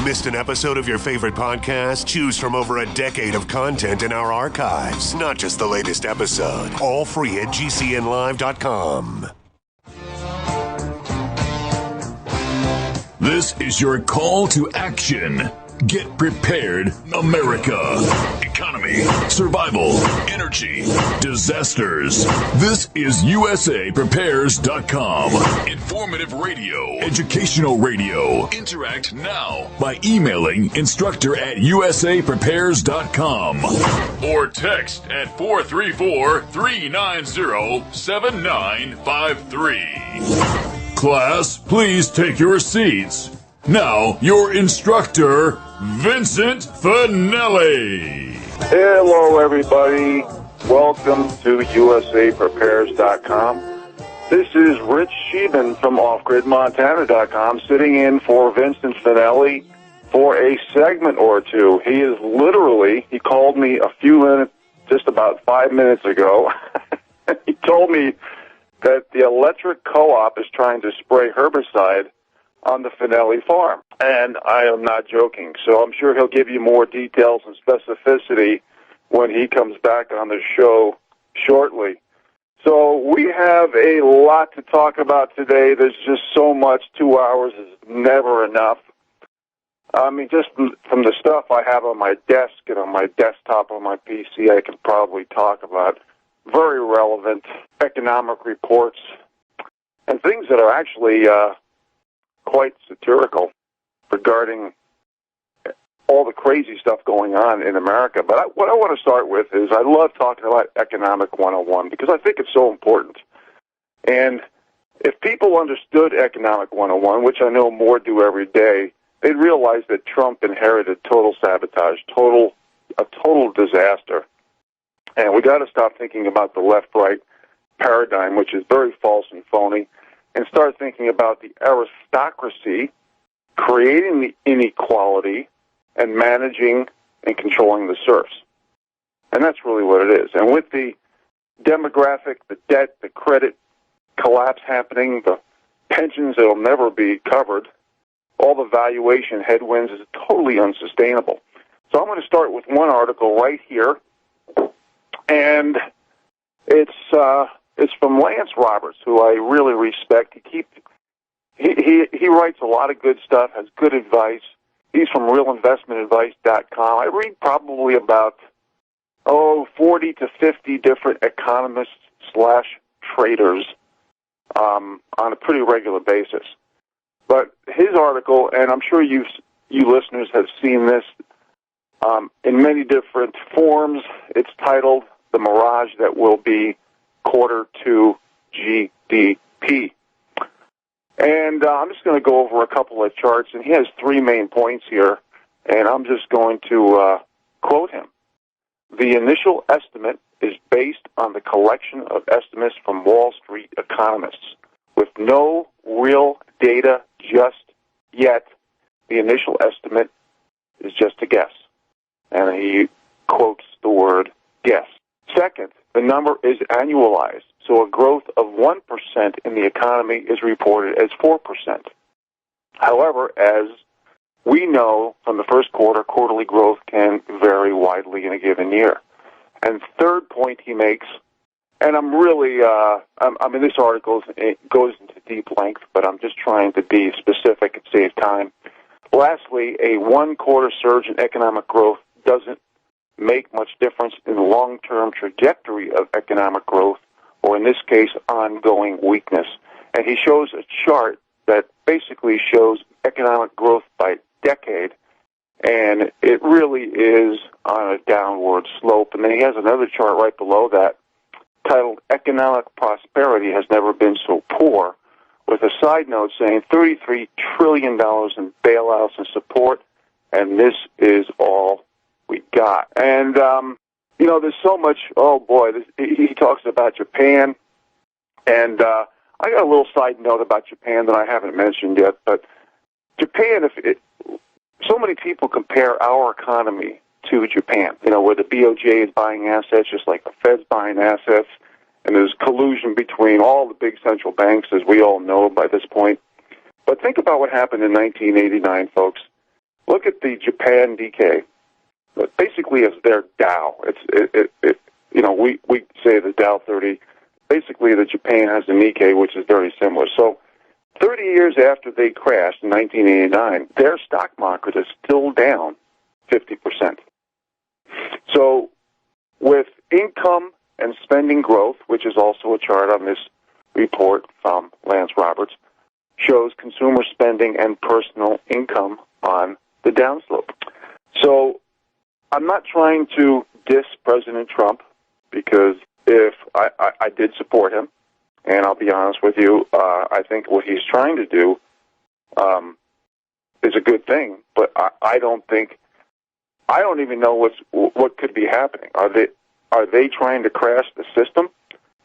Missed an episode of your favorite podcast? Choose from over a decade of content in our archives, not just the latest episode. All free at gcnlive.com. This is your call to action. Get prepared, America. Economy, survival, energy, disasters. This is USAPrepares.com. Informative radio, educational radio. Interact now by emailing instructor@USAPrepares.com or text at 434-390-7953. Class, please take your seats. Now, your instructor, Vincent Finelli. Hello, everybody. Welcome to USAPrepares.com. This is Rich Scheben from OffGridMontana.com sitting in for Vincent Finelli for a segment or two. He called me a few minutes, just about 5 minutes ago. He told me that the electric co-op is trying to spray herbicide on the Finelli farm. And I am not joking. So I'm sure he'll give you more details and specificity when he comes back on the show shortly. So we have a lot to talk about today. There's just so much. 2 hours is never enough. I mean, just from the stuff I have on my desk and on my desktop on my PC, I can probably talk about very relevant economic reports and things that are actually quite satirical regarding all the crazy stuff going on in America. But what I want to start with is I love talking about Economic 101 because I think it's so important. And if people understood Economic 101, which I know more do every day, they'd realize that Trump inherited total sabotage, a total disaster. And we got to stop thinking about the left-right paradigm, which is very false and phony, and start thinking about the aristocracy creating the inequality and managing and controlling the serfs. And that's really what it is. And with the demographic, the debt, the credit collapse happening, the pensions that will never be covered, all the valuation headwinds is totally unsustainable. So I'm going to start with one article right here, and it's from Lance Roberts, who I really respect. He writes a lot of good stuff, has good advice. He's from realinvestmentadvice.com. I read probably about 40 to 50 different economists/traders on a pretty regular basis. But his article, and I'm sure you listeners have seen this in many different forms, it's titled "The Mirage That Will Be Q2 GDP." And I'm just going to go over a couple of charts, and he has three main points here, and I'm just going to quote him. The initial estimate is based on the collection of estimates from Wall Street economists. With no real data just yet, the initial estimate is just a guess. And he quotes the word guess. Second, the number is annualized, so a growth of 1% in the economy is reported as 4%. However, as we know from the first quarter, quarterly growth can vary widely in a given year. And third point he makes, and I'm really, this article goes into deep length, but I'm just trying to be specific and save time. Lastly, a one-quarter surge in economic growth doesn't make much difference in the long-term trajectory of economic growth, or in this case, ongoing weakness. And he shows a chart that basically shows economic growth by decade, and it really is on a downward slope. And then he has another chart right below that titled "Economic Prosperity Has Never Been So Poor," with a side note saying $33 trillion in bailouts and support, and this is all we got. And, there's so much, he talks about Japan, and I got a little side note about Japan that I haven't mentioned yet, but Japan, so many people compare our economy to Japan, where the BOJ is buying assets just like the Fed's buying assets, and there's collusion between all the big central banks, as we all know by this point. But think about what happened in 1989, folks. Look at the Japan Nikkei, basically it's their Dow. We say the Dow 30. Basically, the Japan has the Nikkei, which is very similar. So 30 years after they crashed in 1989, their stock market is still down 50%. So with income and spending growth, which is also a chart on this report from Lance Roberts, shows consumer spending and personal income on the downslope. So I'm not trying to diss President Trump, because if I did support him, and I'll be honest with you, I think what he's trying to do is a good thing, but I don't even know what could be happening. Are they trying to crash the system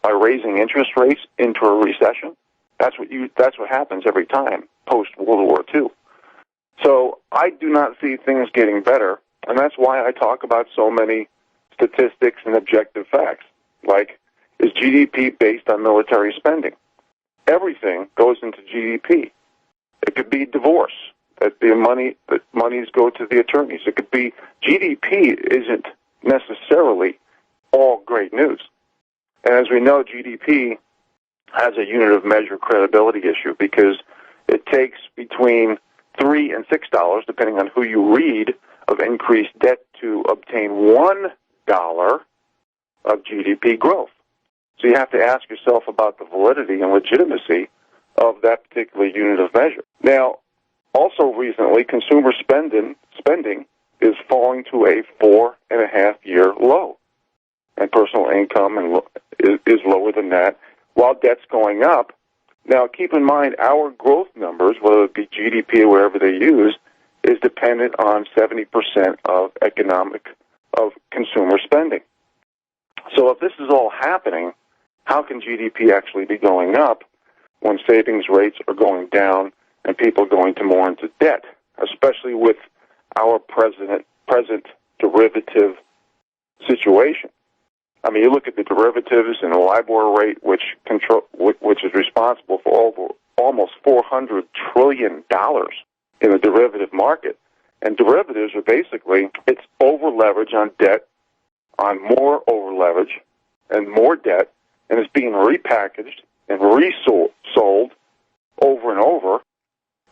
by raising interest rates into a recession? That's what happens every time post World War II. So I do not see things getting better, and that's why I talk about so many statistics and objective facts. Like, is GDP based on military spending? Everything goes into GDP. It could be divorce, that monies go to the attorneys. It could be GDP isn't necessarily all great news. And as we know, GDP has a unit of measure credibility issue, because it takes between $3 and $6, depending on who you read, of increased debt to obtain $1 of GDP growth. So you have to ask yourself about the validity and legitimacy of that particular unit of measure. Now, also recently, consumer spending is falling to a 4.5-year low, and personal income is lower than that, while debt's going up. Now, keep in mind, our growth numbers, whether it be GDP or whatever they use, is dependent on 70% of consumer spending. So if this is all happening, how can GDP actually be going up when savings rates are going down and people are going more into debt, especially with our present derivative situation? I mean, you look at the derivatives and the LIBOR rate, which is responsible for almost $400 trillion in the derivative market. And derivatives are basically, it's over-leverage on debt, on more over-leverage and more debt, and it's being repackaged and resold over and over.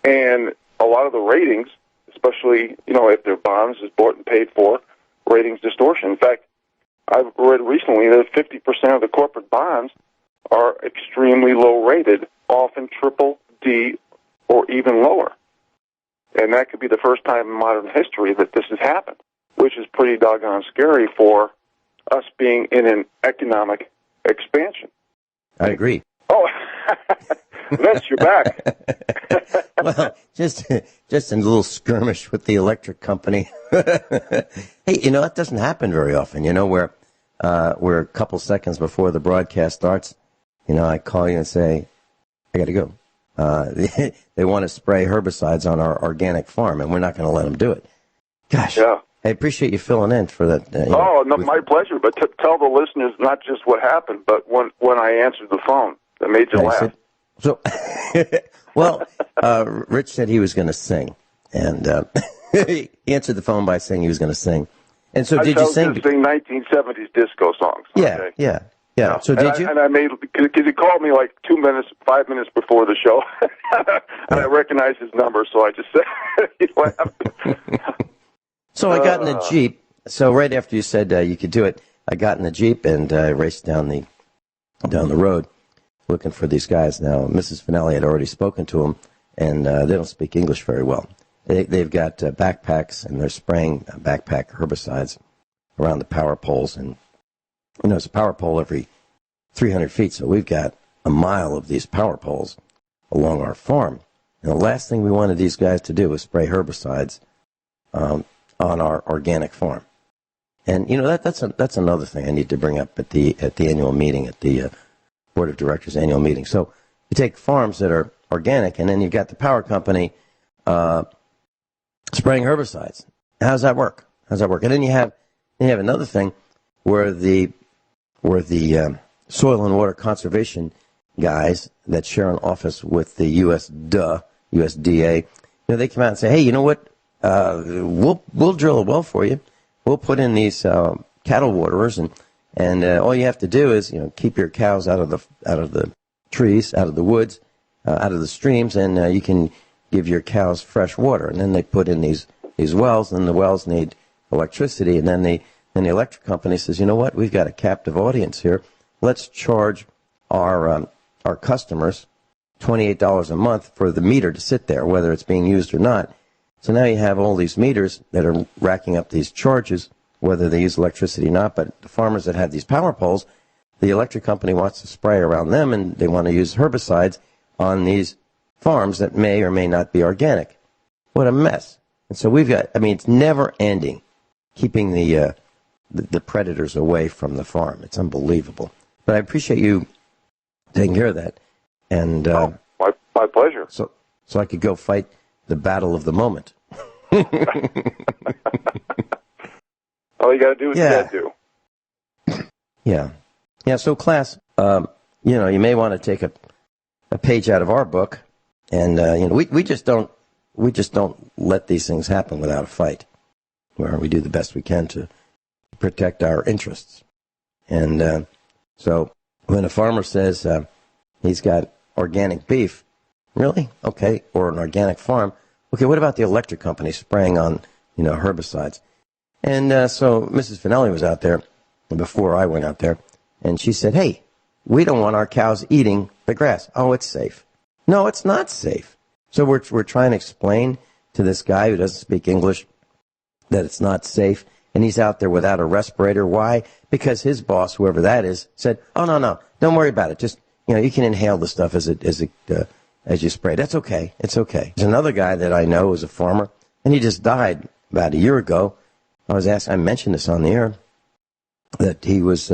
And a lot of the ratings, especially, if their bonds is bought and paid for, ratings distortion. In fact, I've read recently that 50% of the corporate bonds are extremely low rated, often triple D or even lower. And that could be the first time in modern history that this has happened, which is pretty doggone scary for us being in an economic expansion. I agree. Oh, Vince, you're back. Well, just a little skirmish with the electric company. Hey, that doesn't happen very often. Where a couple seconds before the broadcast starts, I call you and say, I got to go. They want to spray herbicides on our organic farm, and we're not going to let them do it. Gosh, yeah. I appreciate you filling in for that. My pleasure. But tell the listeners not just what happened, but when I answered the phone, that made you laugh. Well, Rich said he was going to sing, and he answered the phone by saying he was going to sing. And so, did you sing? I sing 1970s disco songs. Yeah, okay? yeah. So did you? And I made, because he called me like 5 minutes before the show, and I recognized his number, so I just said, he laughed. So I got in the Jeep. So right after you said you could do it, I got in the Jeep and raced down the road looking for these guys. Now, Mrs. Finelli had already spoken to them, and they don't speak English very well. They've got backpacks, and they're spraying backpack herbicides around the power poles. And, it's a power pole every 300 feet, so we've got a mile of these power poles along our farm. And the last thing we wanted these guys to do was spray herbicides on our organic farm. And, that's another thing I need to bring up at the annual meeting, at the Board of Directors annual meeting. So you take farms that are organic, and then you've got the power company spraying herbicides. How does that work? And then you have another thing where the soil and water conservation guys that share an office with the USDA, they come out and say, hey, you know what? we'll drill a well for you. We'll put in these cattle waterers, and all you have to do is keep your cows out of the trees, out of the woods, out of the streams, and you can give your cows fresh water. And then they put in these wells, and the wells need electricity, and then the electric company says, you know what, we've got a captive audience here. Let's charge our customers $28 a month for the meter to sit there, whether it's being used or not. So now you have all these meters that are racking up these charges, whether they use electricity or not. But the farmers that have these power poles, the electric company wants to spray around them, and they want to use herbicides on these farms that may or may not be organic. What a mess. And so it's never ending, keeping the predators away from the farm. It's unbelievable. But I appreciate you taking care of that. And my pleasure. So I could go fight the battle of the moment. All you got to do is you got to do. Yeah. So class, you may want to take a page out of our book, and we just don't let these things happen without a fight, where we do the best we can to protect our interests. And so when a farmer says he's got organic beef, really? Okay, or an organic farm. Okay, what about the electric company spraying on herbicides? And so Mrs. Finelli was out there before I went out there, and she said, hey, we don't want our cows eating the grass. Oh, it's safe. No, it's not safe. So we're trying to explain to this guy who doesn't speak English that it's not safe, and he's out there without a respirator. Why? Because his boss, whoever that is, said, oh, no, don't worry about it. Just, you can inhale the stuff as you spray. That's okay. It's okay. There's another guy that I know who's a farmer, and he just died about a year ago. I mentioned this on the air, that he was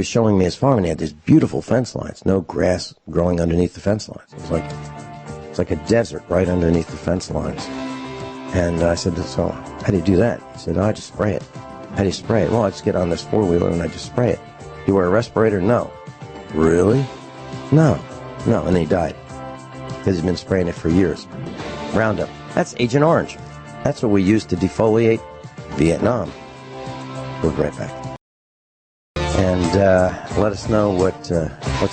showing me his farm, and he had these beautiful fence lines, no grass growing underneath the fence lines. It's like a desert right underneath the fence lines. And I said, so how do you do that? He said, I just spray it. How do you spray it? Well, I just get on this four-wheeler and I just spray it. Do you wear a respirator? No. Really? No. And then he died because he's been spraying it for years. Roundup. That's Agent Orange. That's what we use to defoliate Vietnam. We'll be right back. And let us know what's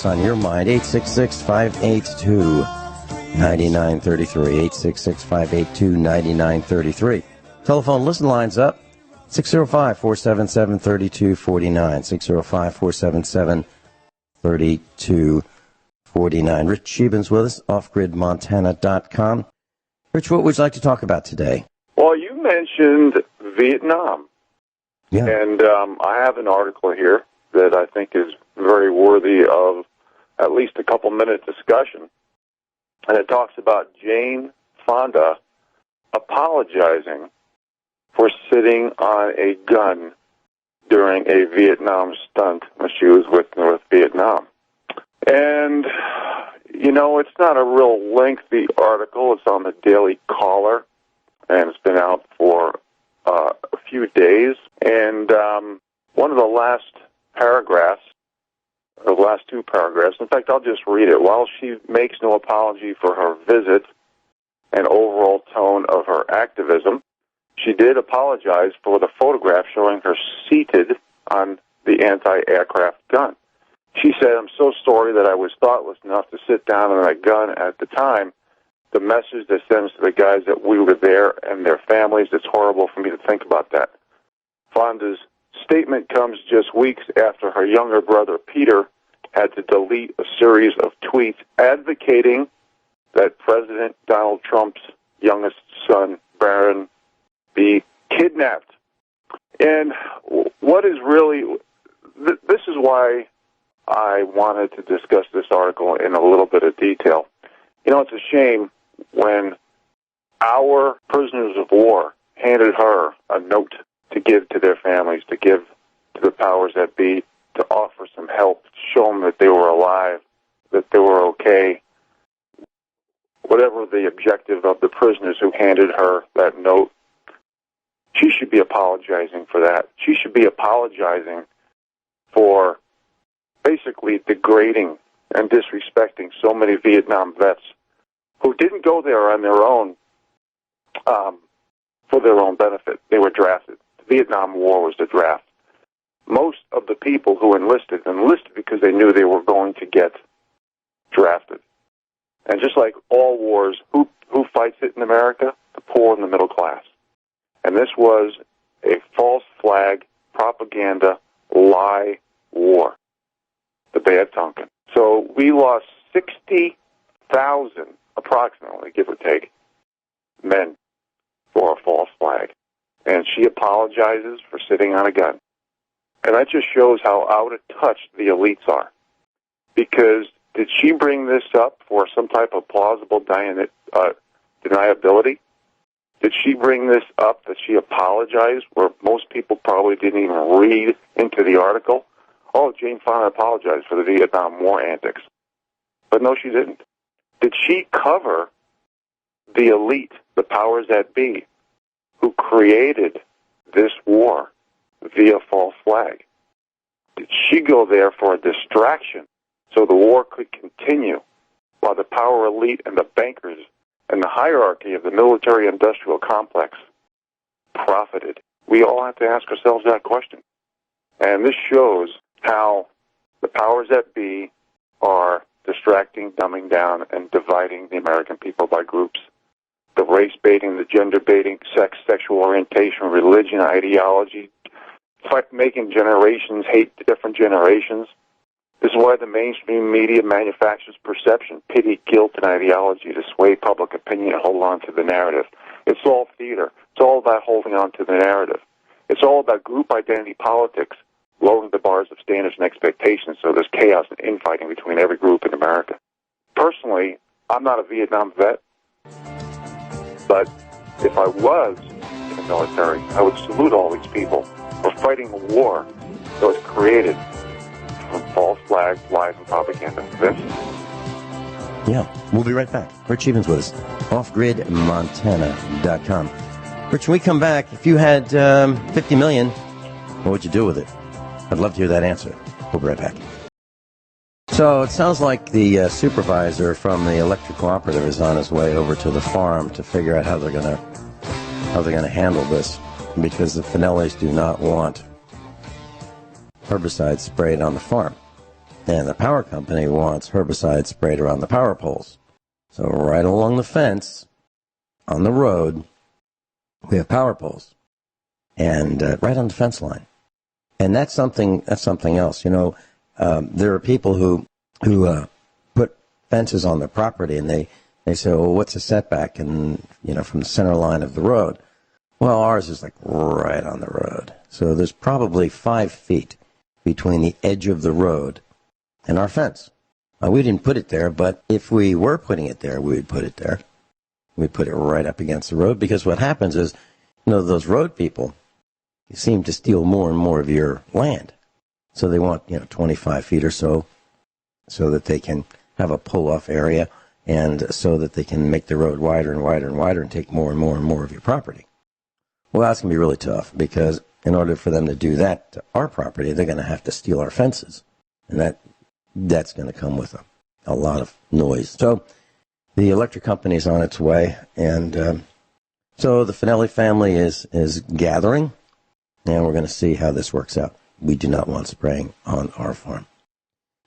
on your mind. 866-582-9933. 866-582-9933. Telephone listen lines up. 605-477-3249. 605-477-3249. Rich Sheben's with us, offgridmontana.com. Rich, what would you like to talk about today? Well, you mentioned Vietnam. Yeah. And I have an article here that I think is very worthy of at least a couple-minute discussion. And it talks about Jane Fonda apologizing for sitting on a gun during a Vietnam stunt when she was with North Vietnam. And, it's not a real lengthy article. It's on the Daily Caller, and it's been out for a few days. And one of the last paragraphs, the last two paragraphs, in fact, I'll just read it. While she makes no apology for her visit and overall tone of her activism, she did apologize for the photograph showing her seated on the anti-aircraft gun. She said, I'm so sorry that I was thoughtless enough to sit down on that gun at the time. The message that sends to the guys that we were there and their families, it's horrible for me to think about that. Fonda's statement comes just weeks after her younger brother, Peter, had to delete a series of tweets advocating that President Donald Trump's youngest son, Barron, be kidnapped. And what is really, this is why I wanted to discuss this article in a little bit of detail. It's a shame when our prisoners of war handed her a note to give to their families, to give to the powers that be, to offer some help, to show them that they were alive, that they were okay. Whatever the objective of the prisoners who handed her that note, she should be apologizing for that. She should be apologizing for basically degrading and disrespecting so many Vietnam vets who didn't go there on their own for their own benefit. They were drafted. The Vietnam War was the draft. Most of the people who enlisted because they knew they were going to get drafted. And just like all wars, who fights it in America? The poor and the middle class. And this was a false flag, propaganda, lie war. The Bay of Tonkin. So we lost 60,000, approximately, give or take, men for a false flag. And she apologizes for sitting on a gun. And that just shows how out of touch the elites are. Because did she bring this up for some type of plausible deniability? Did she bring this up that she apologized where most people probably didn't even read into the article? Oh, Jane Fonda apologized for the Vietnam War antics. But no, she didn't. Did she cover the elite, the powers that be, who created this war via false flag? Did she go there for a distraction so the war could continue while the power elite and the bankers and the hierarchy of the military-industrial complex profited? We all have to ask ourselves that question. And this shows how the powers that be are distracting, dumbing down, and dividing the American people by groups. The race baiting, the gender baiting, sex, sexual orientation, religion, ideology, making generations hate different generations. This is why the mainstream media manufactures perception, pity, guilt, and ideology to sway public opinion and hold on to the narrative. It's all theater. It's all about holding on to the narrative. It's all about group identity politics, lowering the bars of standards and expectations so there's chaos and infighting between every group in America. Personally, I'm not a Vietnam vet, but if I was in the military, I would salute all these people for fighting a war that was created from false flags, lies, and propaganda. Vince? Yeah, we'll be right back. Rich Sheben's with us. OffGridMontana.com. Rich, when we come back, if you had $50 million, what would you do with it? I'd love to hear that answer. We'll be right back. So it sounds like the supervisor from the electric cooperative is on his way over to the farm to figure out how they're going to handle this, because the Finellis do not want herbicide sprayed on the farm, and the power company wants herbicide sprayed around the power poles. So right along the fence, on the road, we have power poles, and right on the fence line. And that's something else. You know, there are people who put fences on their property, and they say, well, what's a setback? And, you know, from the center line of the road. Well, ours is like right on the road. So there's probably 5 feet between the edge of the road and our fence. We didn't put it there, but if we were putting it there, we would put it there. We'd put it right up against the road, because what happens is, you know, those road people seem to steal more and more of your land. So they want, 25 feet or so that they can have a pull-off area, and so that they can make the road wider and wider and wider and take more and more and more of your property. Well, that's going to be really tough, because in order for them to do that to our property, they're going to have to steal our fences. And that's going to come with a lot of noise. So the electric company is on its way, and so the Finelli family is gathering, and we're going to see how this works out. We do not want spraying on our farm.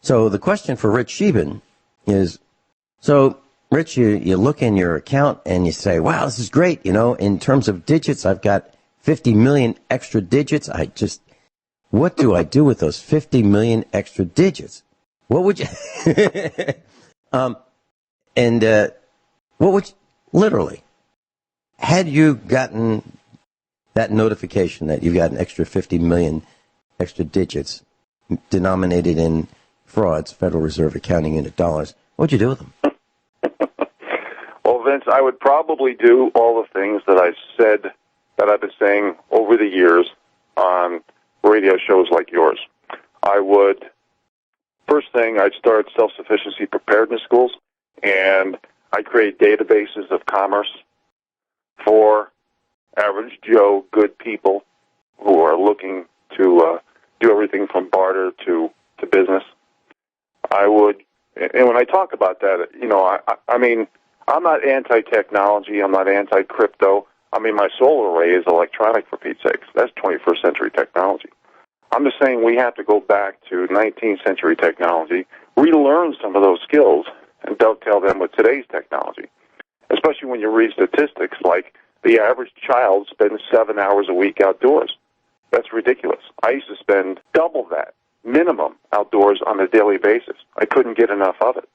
So the question for Rich Sheben is, so Rich, you look in your account and you say, wow, this is great. In terms of digits, I've got 50 million extra digits. What do I do with those 50 million extra digits? What would you, what would you, literally, had you gotten that notification that you've got an extra 50 million extra digits denominated in frauds, Federal Reserve accounting unit dollars, what would you do with them? Well, Vince, I would probably do all the things that I've been saying over the years on radio shows like yours. First thing, I'd start self-sufficiency preparedness schools, and I'd create databases of commerce for average Joe, good people who are looking to do everything from barter to business. And when I talk about that, I'm not anti-technology, I'm not anti-crypto, I mean, my solar array is electronic, for Pete's sakes. That's 21st century technology. I'm just saying we have to go back to 19th century technology, relearn some of those skills, and dovetail them with today's technology, especially when you read statistics like the average child spends 7 hours a week outdoors. That's ridiculous. I used to spend double that, minimum, outdoors on a daily basis. I couldn't get enough of it.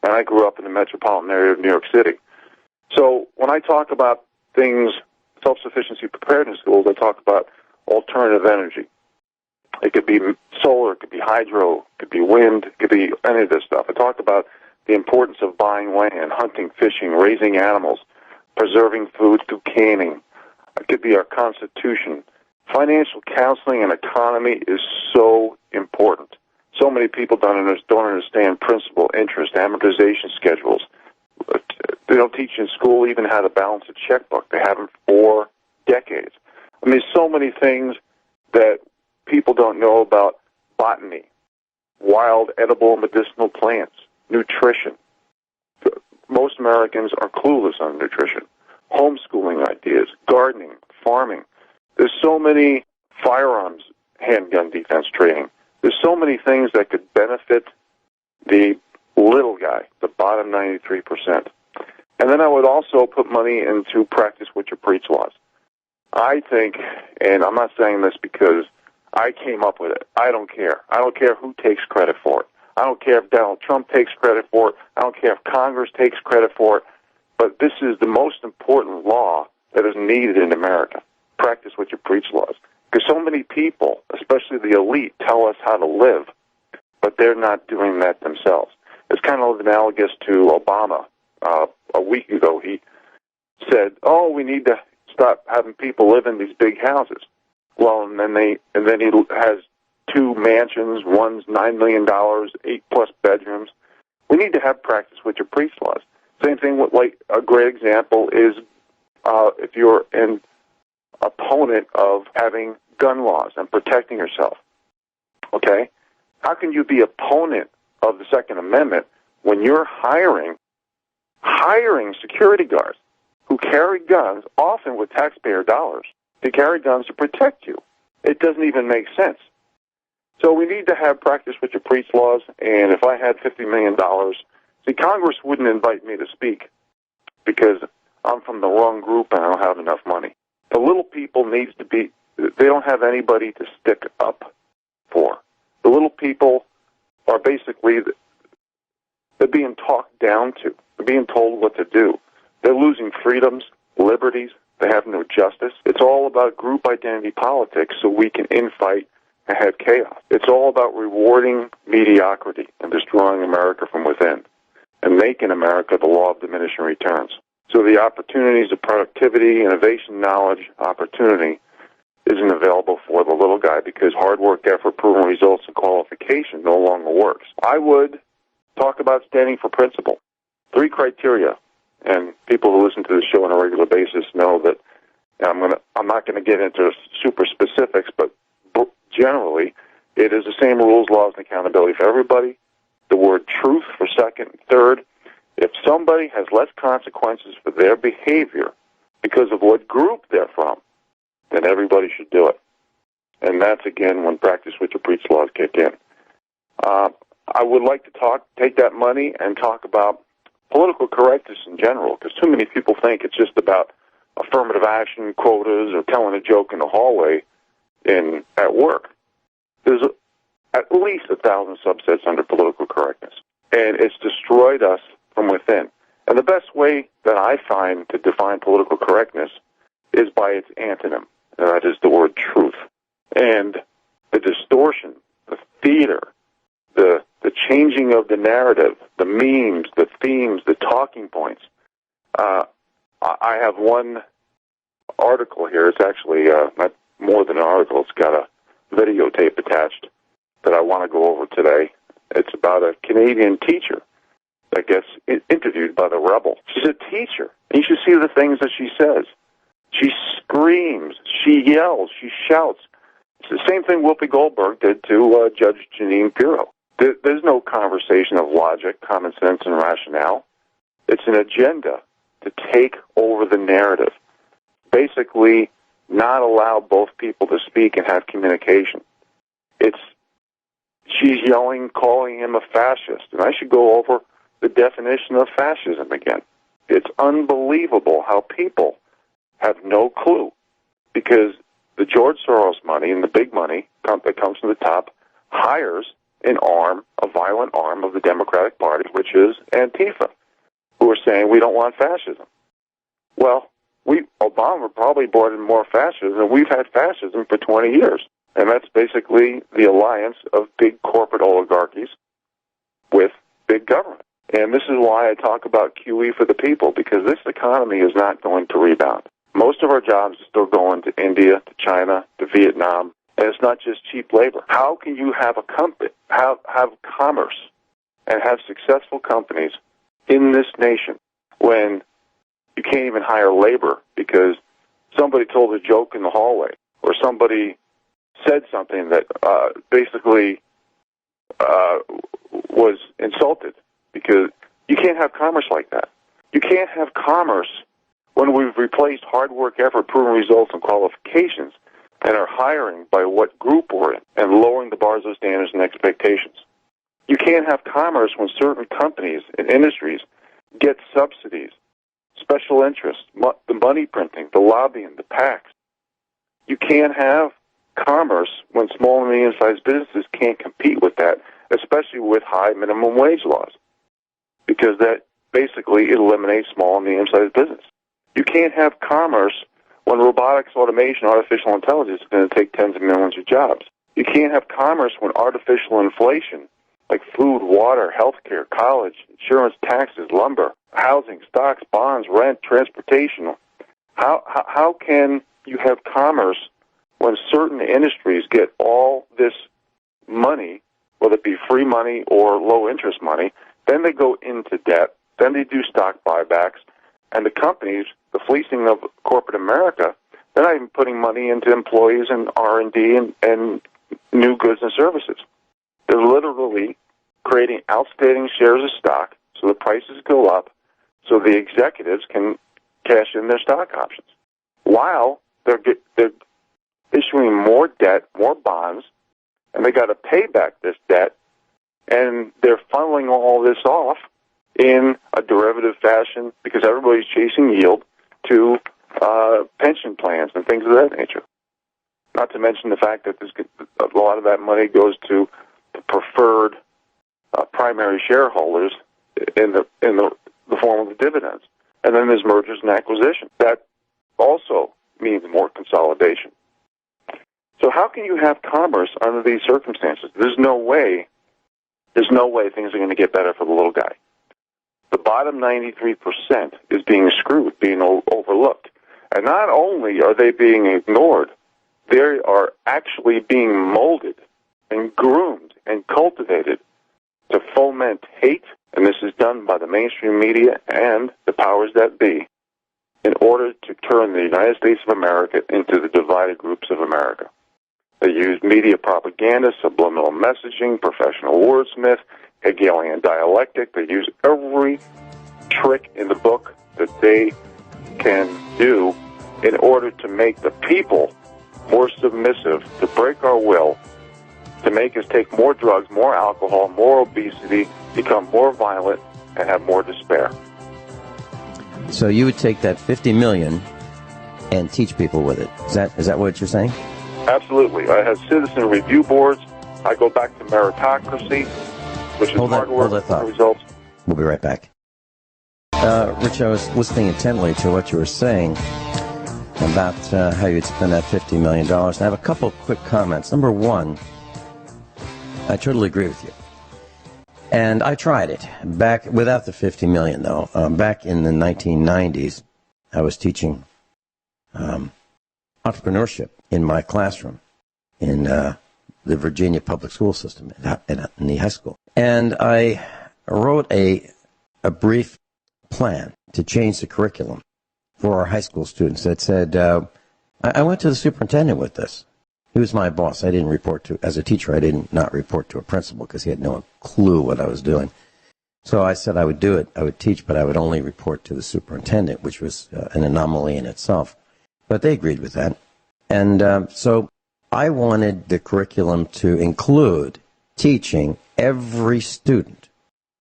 And I grew up in the metropolitan area of New York City. So when I talk about things, self-sufficiency preparedness schools, I talk about alternative energy. It could be solar, it could be hydro, it could be wind, it could be any of this stuff. I talk about the importance of buying land, hunting, fishing, raising animals, preserving food through canning. It could be our Constitution. Financial counseling and economy is so important. So many people don't understand principal, interest, amortization schedules. They don't teach in school even how to balance a checkbook. They haven't for decades. I mean, so many things that people don't know about: botany, wild, edible, medicinal plants, nutrition. Most Americans are clueless on nutrition. Homeschooling ideas, gardening, farming. There's so many firearms, handgun defense training. There's so many things that could benefit the little guy, the bottom 93%. And then I would also put money into practice what you preach laws. I think, and I'm not saying this because I came up with it. I don't care. I don't care who takes credit for it. I don't care if Donald Trump takes credit for it. I don't care if Congress takes credit for it. But this is the most important law that is needed in America. Practice what you preach laws. Because so many people, especially the elite, tell us how to live, but they're not doing that themselves. It's kind of analogous to Obama. A week ago, he said, "Oh, we need to stop having people live in these big houses." Well, and then he has 2 mansions. One's $9 million, 8+ bedrooms. We need to have practice with your preach laws. Same thing with, like, a great example is if you're an opponent of having gun laws and protecting yourself. Okay, how can you be opponent of the Second Amendment when you're hiring security guards who carry guns, often with taxpayer dollars, to carry guns to protect you? It doesn't even make sense. So we need to have practice with your preach laws, and if I had $50 million, see, Congress wouldn't invite me to speak because I'm from the wrong group and I don't have enough money. The little people needs to be, they don't have anybody to stick up for. The little people are basically, they're being talked down to. They're being told what to do. They're losing freedoms, liberties. They have no justice. It's all about group identity politics so we can infight and have chaos. It's all about rewarding mediocrity and destroying America from within and making America the law of diminishing returns. So the opportunities of productivity, innovation, knowledge, opportunity isn't available for the little guy because hard work, effort, proven results, and qualification no longer works. I would talk about standing for principle. 3 criteria, and people who listen to the show on a regular basis know that I'm not going to get into super specifics, but generally it is the same rules, laws, and accountability for everybody. The word truth for second and third. If somebody has less consequences for their behavior because of what group they're from, then everybody should do it. And that's, again, when practice what you preach laws kick in. I would like to take that money and talk about political correctness in general, because too many people think it's just about affirmative action, quotas, or telling a joke in the hallway at work. There's at least 1,000 subsets under political correctness, and it's destroyed us from within. And the best way that I find to define political correctness is by its antonym, and that is the word truth. And the distortion, the theater, the changing of the narrative, the memes, the themes, the talking points. I have one article here. It's actually not more than an article. It's got a videotape attached that I want to go over today. It's about a Canadian teacher that gets interviewed by the Rebel. She's a teacher. And you should see the things that she says. She screams. She yells. She shouts. It's the same thing Whoopi Goldberg did to Judge Jeanine Pirro. There's no conversation of logic, common sense, and rationale. It's an agenda to take over the narrative. basically not allow both people to speak and have communication. She's yelling, calling him a fascist, and I should go over the definition of fascism again. It's unbelievable how people have no clue, because the George Soros money and the big money that comes from the top hires a violent arm of the Democratic Party, which is Antifa, who are saying we don't want fascism. Well, Obama probably brought in more fascism, and we've had fascism for 20 years. And that's basically the alliance of big corporate oligarchies with big government. And this is why I talk about QE for the people, because this economy is not going to rebound. Most of our jobs are still going to India, to China, to Vietnam, and it's not just cheap labor. How can you have a company, have commerce, and have successful companies in this nation when you can't even hire labor because somebody told a joke in the hallway, or somebody said something that basically was insulted? Because you can't have commerce like that. You can't have commerce when we've replaced hard work, effort, proven results, and qualifications, and are hiring by what group we're in and lowering the bars of standards and expectations. You can't have commerce when certain companies and industries get subsidies, special interests, the money printing, the lobbying, the PACs. You can't have commerce when small and medium-sized businesses can't compete with that, especially with high minimum wage laws, because that basically eliminates small and medium-sized business. You can't have commerce when robotics, automation, artificial intelligence is going to take tens of millions of jobs. You can't have commerce when artificial inflation, like food, water, healthcare, college, insurance, taxes, lumber, housing, stocks, bonds, rent, transportation. How can you have commerce when certain industries get all this money, whether it be free money or low-interest money, then they go into debt, then they do stock buybacks, and the companies, the fleecing of corporate America, they're not even putting money into employees and R&D and new goods and services. They're literally creating outstanding shares of stock so the prices go up so the executives can cash in their stock options, while they're issuing more debt, more bonds, and they got to pay back this debt, and they're funneling all this off in a derivative fashion because everybody's chasing yield to pension plans and things of that nature. Not to mention the fact that a lot of that money goes to the preferred primary shareholders in the form of the dividends. And then there's mergers and acquisitions. That also means more consolidation. So how can you have commerce under these circumstances? There's no way things are going to get better for the little guy. The bottom 93% is being screwed, being overlooked. And not only are they being ignored, they are actually being molded and groomed and cultivated to foment hate, and this is done by the mainstream media and the powers that be, in order to turn the United States of America into the divided groups of America. They use media propaganda, subliminal messaging, professional wordsmith, Hegelian dialectic. They use every trick in the book that they can do in order to make the people more submissive, to break our will, to make us take more drugs, more alcohol, more obesity, become more violent, and have more despair. So you would take that $50 million and teach people with it. Is that what you're saying? Absolutely. I have citizen review boards. I go back to meritocracy, which is hard work and results. We'll be right back. Rich, I was listening intently to what you were saying about how you'd spend that $50 million. And I have a couple quick comments. Number one, I totally agree with you. And I tried it back without the $50 million, though. Back in the 1990s, I was teaching entrepreneurship in my classroom in the Virginia public school system in the high school. And I wrote a brief plan to change the curriculum for our high school students that said, I went to the superintendent with this. He was my boss. I didn't report to, as a teacher, I did not report to a principal because he had no clue what I was doing. So I said I would do it, I would teach, but I would only report to the superintendent, which was an anomaly in itself. But they agreed with that. And so I wanted the curriculum to include teaching every student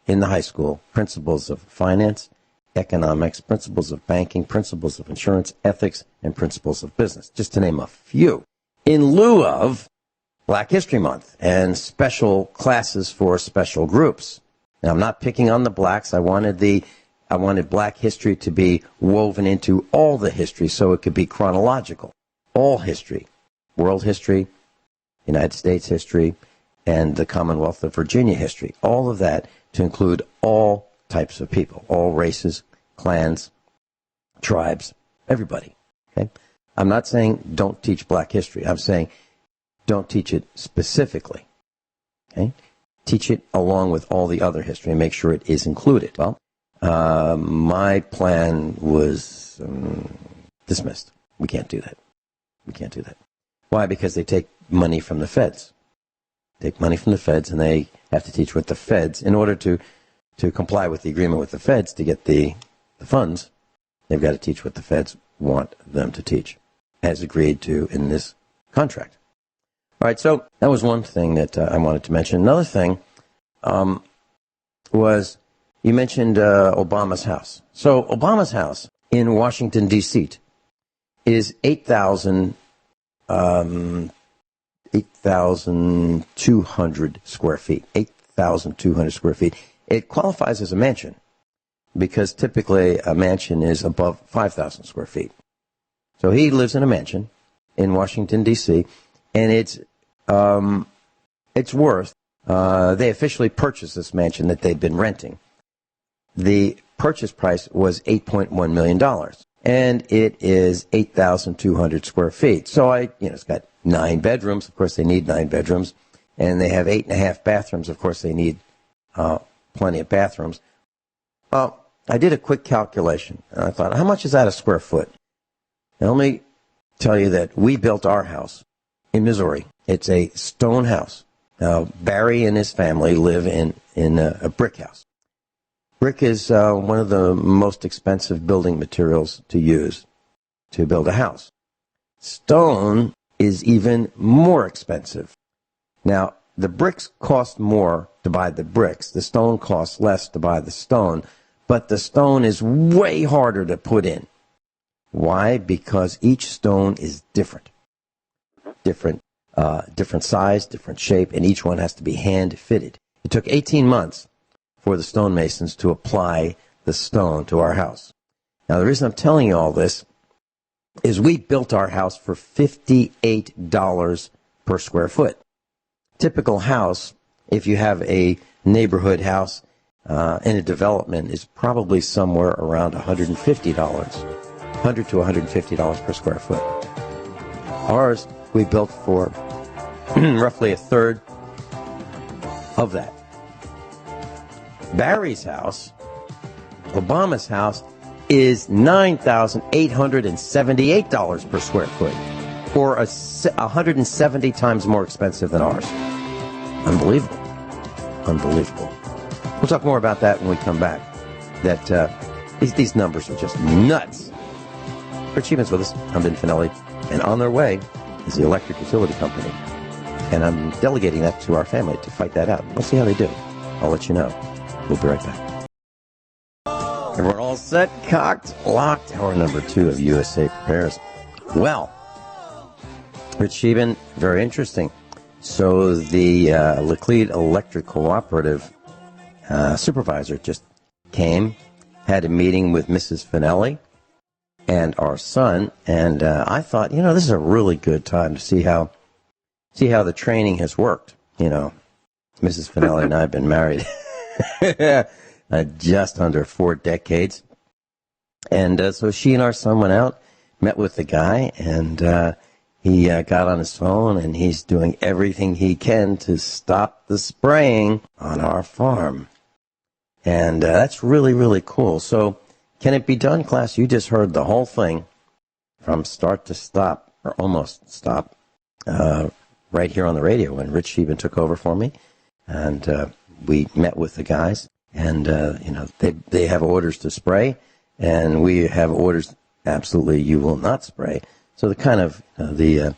in the high school principles of finance, economics, principles of banking, principles of insurance, ethics, and principles of business, just to name a few, in lieu of Black History Month and special classes for special groups. Now, I'm not picking on the blacks. I wanted Black history to be woven into all the history so it could be chronological. All history, world history, United States history, and the Commonwealth of Virginia history. All of that to include all types of people, all races, clans, tribes, everybody. Okay? I'm not saying don't teach Black history. I'm saying don't teach it specifically. Okay? Teach it along with all the other history and make sure it is included. Well, my plan was dismissed. We can't do that. We can't do that. Why? Because they take money from the feds. Take money from the feds, and they have to teach what the feds, in order to comply with the agreement with the feds to get the funds, they've got to teach what the feds want them to teach, as agreed to in this contract. All right, so that was one thing that I wanted to mention. Another thing was you mentioned Obama's house. So Obama's house in Washington, D.C. is 8,200 square feet. 8,200 square feet. It qualifies as a mansion because typically a mansion is above 5,000 square feet. So he lives in a mansion in Washington, D.C., and it's worth, they officially purchased this mansion that they'd been renting. The purchase price was $8.1 million, and it is 8,200 square feet. So it's got 9 bedrooms. Of course, they need 9 bedrooms, and they have 8.5 bathrooms. Of course, they need plenty of bathrooms. I did a quick calculation, and I thought, how much is that a square foot? Now, let me tell you that we built our house in Missouri. It's a stone house. Now, Barry and his family live in a brick house. Brick is one of the most expensive building materials to use to build a house. Stone is even more expensive. Now, the bricks cost more to buy the bricks. The stone costs less to buy the stone, but the stone is way harder to put in. Why? Because each stone is different. Different size, different shape, and each one has to be hand-fitted. It took 18 months for the stonemasons to apply the stone to our house. Now, the reason I'm telling you all this is we built our house for $58 per square foot. Typical house, if you have a neighborhood house in a development, is probably somewhere around $150, $100 to $150 per square foot. Ours, we built for roughly a third of that. Barry's house, Obama's house, is $9,878 per square foot, or 170 times more expensive than ours. Unbelievable. Unbelievable. We'll talk more about that when we come back. These numbers are just nuts. Rich Sheben's with us. I'm Vin Finelli. And on their way is the electric utility company. And I'm delegating that to our family to fight that out. We'll see how they do. I'll let you know. We'll be right back. Everyone all set, cocked, locked. Hour number 2 of USA Prepares. Well, Rich Scheben, very interesting. So the Laclede Electric Cooperative supervisor just came, had a meeting with Mrs. Finelli and our son, and I thought, this is a really good time to see how the training has worked. Mrs. Finelli and I have been married just under 4 decades. And so she and our son went out, met with the guy, and he got on his phone, and he's doing everything he can to stop the spraying on our farm. And that's really, really cool. So can it be done, class? You just heard the whole thing from start to stop, or almost stop, right here on the radio when Rich Scheben took over for me. And we met with the guys, and they have orders to spray, and we have orders absolutely you will not spray. So the kind of the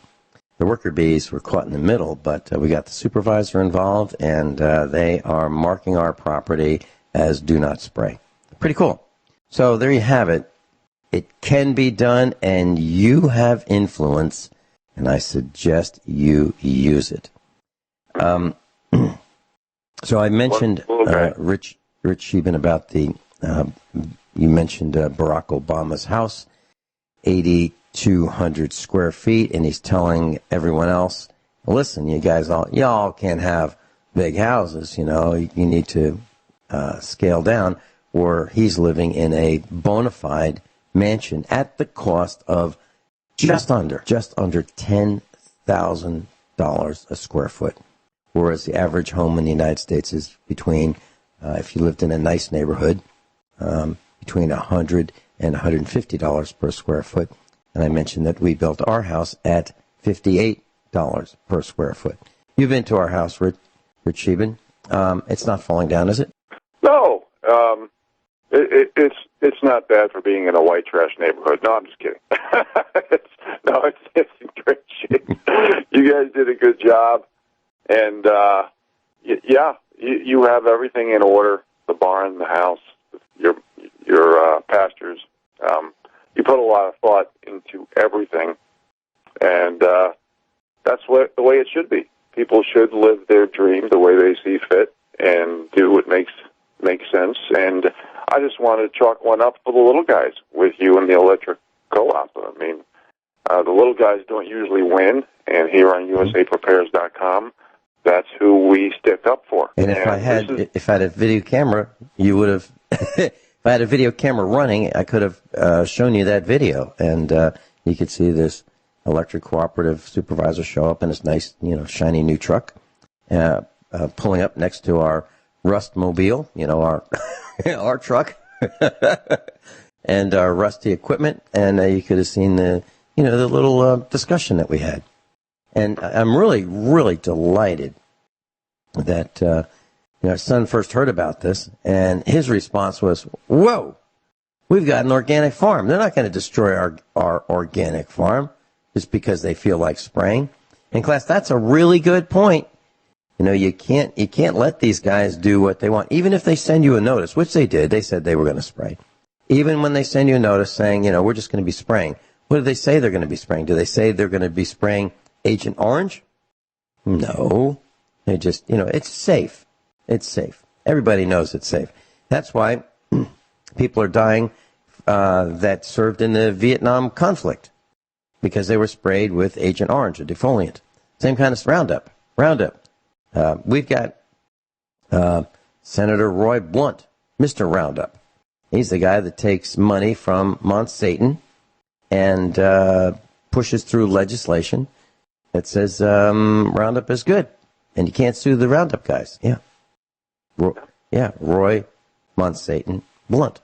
worker bees were caught in the middle, but we got the supervisor involved, and they are marking our property as do not spray. Pretty cool. So there you have it. It can be done, and you have influence, and I suggest you use it. So I mentioned Rich Scheben about the. You mentioned Barack Obama's house, 8,200 square feet, and he's telling everyone else, "Listen, you guys, y'all can't have big houses. You know, you need to scale down." Or he's living in a bona fide mansion at the cost of just under $10,000 a square foot, whereas the average home in the United States is between, if you lived in a nice neighborhood, between $100 and $150 per square foot. And I mentioned that we built our house at $58 per square foot. You've been to our house, Rich Scheben. It's not falling down, is it? No. It's not bad for being in a white trash neighborhood. No, I'm just kidding. It's in great shape. You guys did a good job, and you have everything in order. The barn, the house, your pastures. You put a lot of thought into everything, and that's the way it should be. People should live their dream the way they see fit and do what makes sense. And I just want to chalk one up for the little guys with you and the electric co-op. I mean, the little guys don't usually win, and here on USAPrepares.com, that's who we stick up for. And if I had a video camera, you would have. If I had a video camera running, I could have shown you that video, and you could see this electric cooperative supervisor show up in his nice, shiny new truck, pulling up next to our Rustmobile, our our truck, and our rusty equipment, and you could have seen the little discussion that we had. And I'm really, really delighted that our son first heard about this, and his response was, "Whoa, we've got an organic farm. They're not going to destroy our organic farm just because they feel like spraying." And class, that's a really good point. You can't let these guys do what they want. Even if they send you a notice, which they did, they said they were going to spray. Even when they send you a notice saying, we're just going to be spraying, what do they say they're going to be spraying? Do they say they're going to be spraying Agent Orange? No. They just, it's safe. It's safe. Everybody knows it's safe. That's why people are dying that served in the Vietnam conflict, because they were sprayed with Agent Orange, a defoliant. Same kind of Roundup. We've got Senator Roy Blunt, Mr. Roundup. He's the guy that takes money from Monsanto and pushes through legislation that says Roundup is good, and you can't sue the Roundup guys. Roy Monsanto Blunt,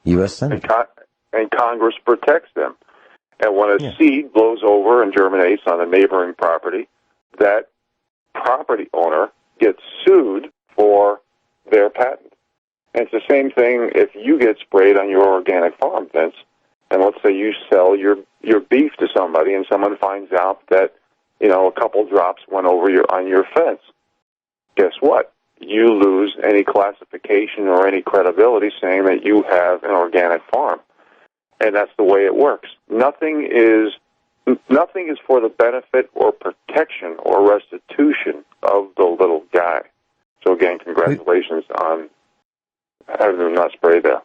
U.S. Senator. And Congress protects them. And when a seed blows over and germinates on a neighboring property, that property owner gets sued for their patent. And it's the same thing if you get sprayed on your organic farm, Vince, and let's say you sell your beef to somebody and someone finds out that, a couple drops went over on your fence. Guess what? You lose any classification or any credibility saying that you have an organic farm. And that's the way it works. Nothing is for the benefit or protection or restitution of the little guy. So again, congratulations on having them not spray there.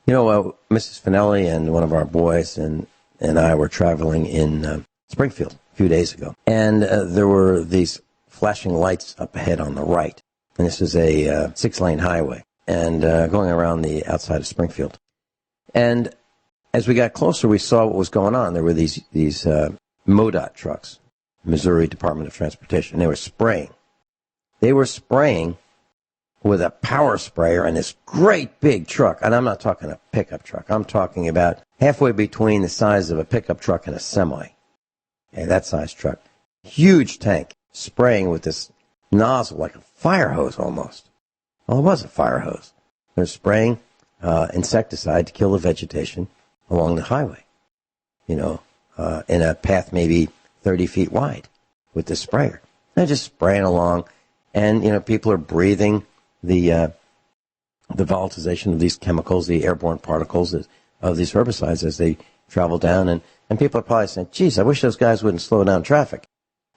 Mrs. Finelli and one of our boys and I were traveling in Springfield a few days ago, and there were these flashing lights up ahead on the right. And this is a 6-lane highway, and going around the outside of Springfield. And as we got closer, we saw what was going on. There were these MoDOT trucks, Missouri Department of Transportation. They were spraying. They were spraying with a power sprayer in this great big truck. And I'm not talking a pickup truck. I'm talking about halfway between the size of a pickup truck and a semi. Okay, that size truck. Huge tank, spraying with this nozzle like a fire hose almost. Well, it was a fire hose. They're spraying insecticide to kill the vegetation. along the highway, in a path maybe 30 feet wide with the sprayer. They're just spraying along, and, people are breathing the volatilization of these chemicals, the airborne particles of these herbicides as they travel down, and people are probably saying, geez, I wish those guys wouldn't slow down traffic,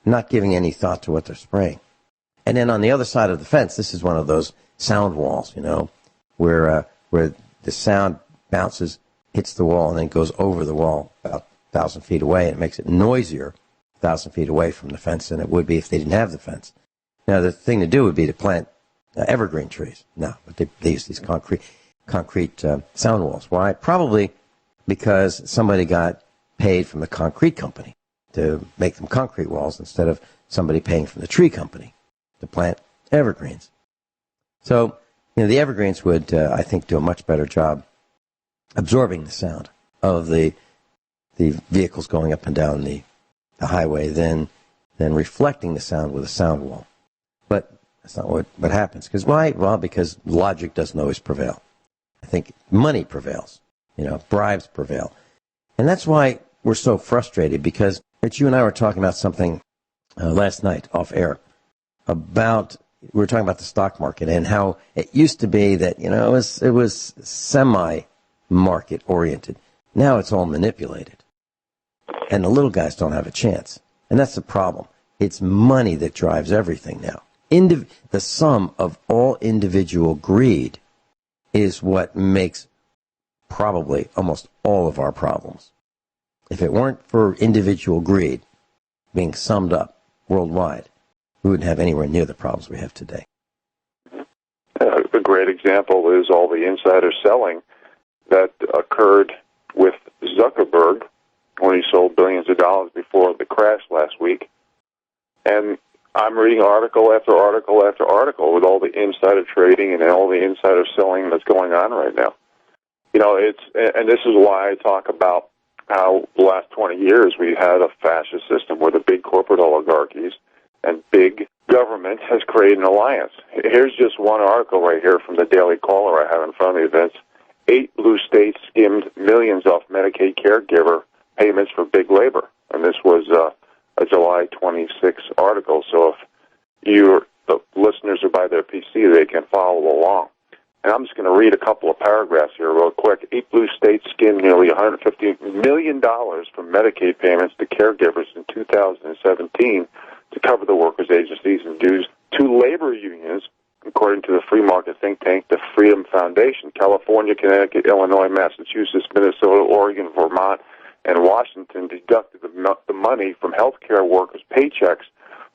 not giving any thought to what they're spraying. And then on the other side of the fence, this is one of those sound walls, where the sound bounces, hits the wall, and then goes over the wall about 1,000 feet away, and it makes it noisier 1,000 feet away from the fence than it would be if they didn't have the fence. Now, the thing to do would be to plant evergreen trees. No, but they use these concrete sound walls. Why? Probably because somebody got paid from the concrete company to make them concrete walls instead of somebody paying from the tree company to plant evergreens. So, the evergreens would, I think, do a much better job absorbing the sound of the vehicles going up and down the highway than reflecting the sound with a sound wall. But that's not what happens. Because why? Well, because logic doesn't always prevail. I think money prevails. Bribes prevail. And that's why we're so frustrated, because Rich, you and I were talking about something last night off air we were talking about the stock market and how it used to be that, it was semi-market oriented. Now it's all manipulated. And the little guys don't have a chance. And that's the problem. It's money that drives everything now. The sum of all individual greed is what makes probably almost all of our problems. If it weren't for individual greed being summed up worldwide, we wouldn't have anywhere near the problems we have today. A great example is all the insider selling that occurred with Zuckerberg when he sold billions of dollars before the crash last week. And I'm reading article after article after article with all the insider trading and all the insider selling that's going on right now. And this is why I talk about how the last 20 years we had a fascist system where the big corporate oligarchies and big government has created an alliance. Here's just one article right here from the Daily Caller I have in front of me, Vince. 8 blue states skimmed millions off Medicaid caregiver payments for big labor. And this was a July 26 article, so if the listeners are by their PC, they can follow along. And I'm just going to read a couple of paragraphs here real quick. 8 blue states skimmed nearly $150 million from Medicaid payments to caregivers in 2017 to cover the workers' agencies and dues to labor unions, according to the free market think tank, the Freedom Foundation. California, Connecticut, Illinois, Massachusetts, Minnesota, Oregon, Vermont, and Washington deducted the money from health care workers' paychecks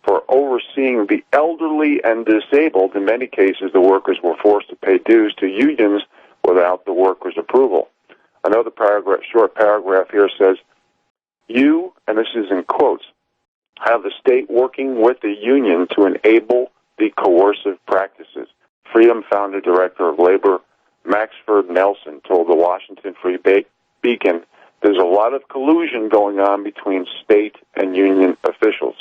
for overseeing the elderly and disabled. In many cases, the workers were forced to pay dues to unions without the workers' approval. Another short paragraph here says, you, and this is in quotes, have the state working with the union to enable the coercive practices. Freedom Founder Director of Labor Maxford Nelson told the Washington Free Beacon, there's a lot of collusion going on between state and union officials.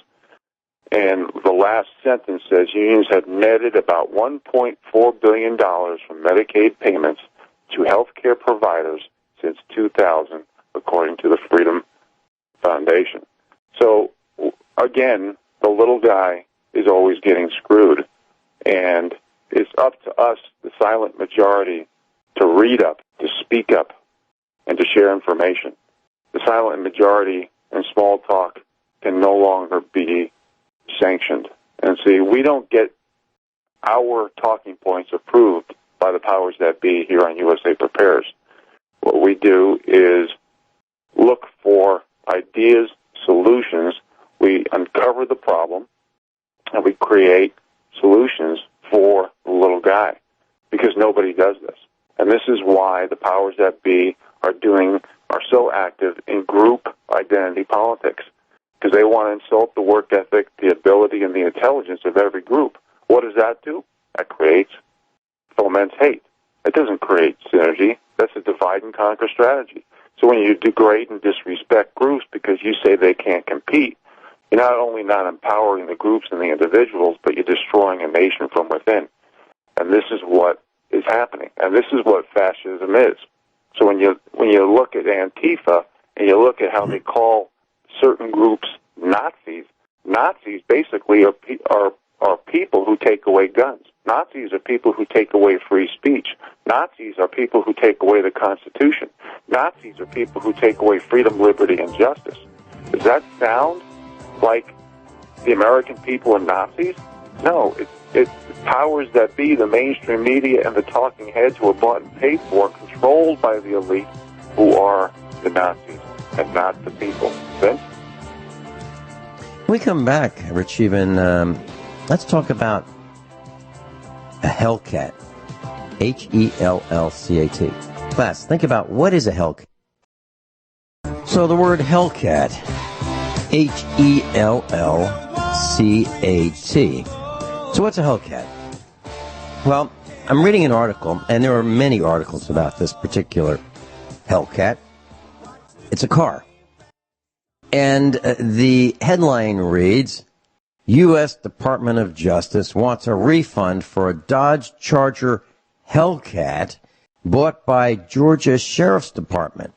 And the last sentence says unions have netted about $1.4 billion from Medicaid payments to health care providers since 2000, according to the Freedom Foundation. So, again, the little guy is always getting screwed. And it's up to us, the silent majority, to read up, to speak up, and to share information. The silent majority and small talk can no longer be sanctioned. And see, we don't get our talking points approved by the powers that be here on USA Prepares. What we do is look for ideas, solutions. We uncover the problem, and we create solutions for the little guy, because nobody does this. And this is why the powers that be are so active in group identity politics, because they want to insult the work ethic, the ability, and the intelligence of every group. What does that do? That foments hate. It doesn't create synergy. That's a divide and conquer strategy. So when you degrade and disrespect groups because you say they can't compete, you're not only not empowering the groups and the individuals, but you're destroying a nation from within. And this is what is happening. And this is what fascism is. So when you look at Antifa and you look at how they call certain groups Nazis, Nazis basically are people who take away guns. Nazis are people who take away free speech. Nazis are people who take away the Constitution. Nazis are people who take away freedom, liberty, and justice. Does that sound like the American people are Nazis? No, it's the powers that be, the mainstream media, and the talking heads who are bought and paid for, controlled by the elite, who are the Nazis and not the people. Vince? When we come back, Rich, let's talk about a Hellcat. Hellcat. Class, think about what is a Hellcat. So the word Hellcat, Hellcat. So what's a Hellcat? Well, I'm reading an article, and there are many articles about this particular Hellcat. It's a car. And the headline reads, U.S. Department of Justice wants a refund for a Dodge Charger Hellcat bought by Georgia Sheriff's Department.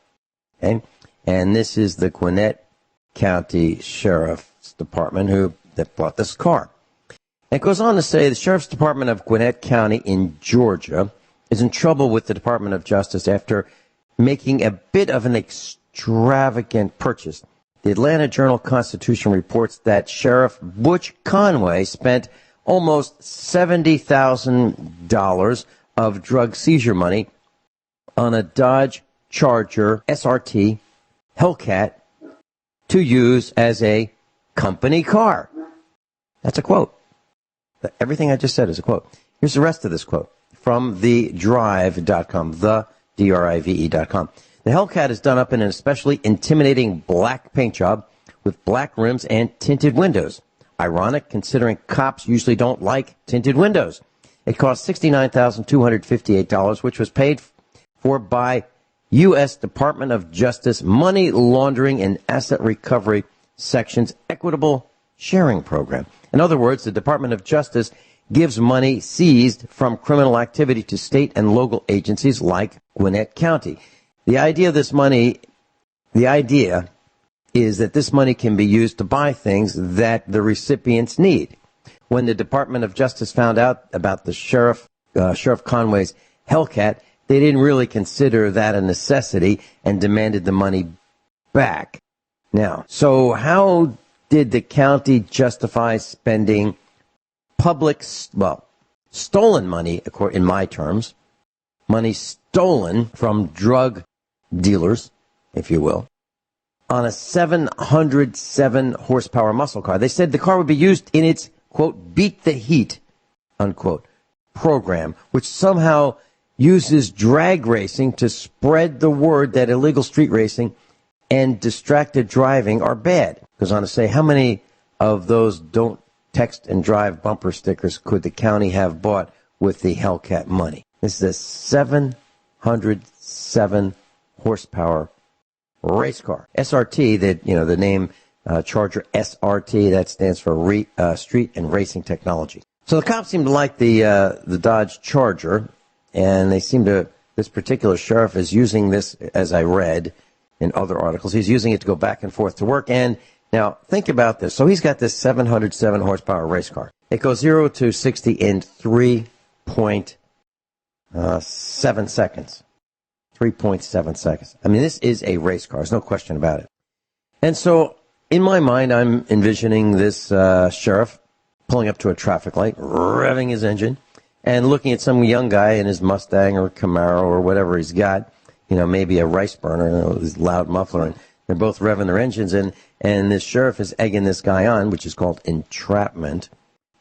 Okay? And this is the Gwinnett County Sheriff's Department that bought this car. And it goes on to say the Sheriff's Department of Gwinnett County in Georgia is in trouble with the Department of Justice after making a bit of an extravagant purchase. The Atlanta Journal-Constitution reports that Sheriff Butch Conway spent almost $70,000 of drug seizure money on a Dodge Charger SRT Hellcat to use as a company car. That's a quote. Everything I just said is a quote. Here's the rest of this quote from thedrive.com, thedrive.com. The Hellcat is done up in an especially intimidating black paint job with black rims and tinted windows. Ironic, considering cops usually don't like tinted windows. It cost $69,258, which was paid for by U.S. Department of Justice Money Laundering and Asset Recovery Section's Equitable Sharing Program. In other words, the Department of Justice gives money seized from criminal activity to state and local agencies like Gwinnett County. The idea is that this money can be used to buy things that the recipients need. When the Department of Justice found out about the Sheriff Conway's Hellcat, they didn't really consider that a necessity and demanded the money back. Now, so how did the county justify spending stolen money, in my terms, money stolen from drug dealers, if you will, on a 707 horsepower muscle car? They said the car would be used in its, quote, beat the heat, unquote, program, which somehow uses drag racing to spread the word that illegal street racing and distracted driving are bad. Goes on to say, how many of those don't text and drive bumper stickers could the county have bought with the Hellcat money? This is a 707 horsepower race car. SRT, the name Charger SRT, that stands for Street and Racing Technology. So the cops seem to like the Dodge Charger, and this particular sheriff is using this, as I read in other articles, he's using it to go back and forth to work. And now, think about this. So he's got this 707 horsepower race car. It goes 0 to 60 in 3.7 seconds. 3.7 seconds. I mean, this is a race car. There's no question about it. And so, in my mind, I'm envisioning this sheriff pulling up to a traffic light, revving his engine, and looking at some young guy in his Mustang or Camaro or whatever he's got, maybe a rice burner, his loud muffler, and they're both revving their engines, and this sheriff is egging this guy on, which is called entrapment.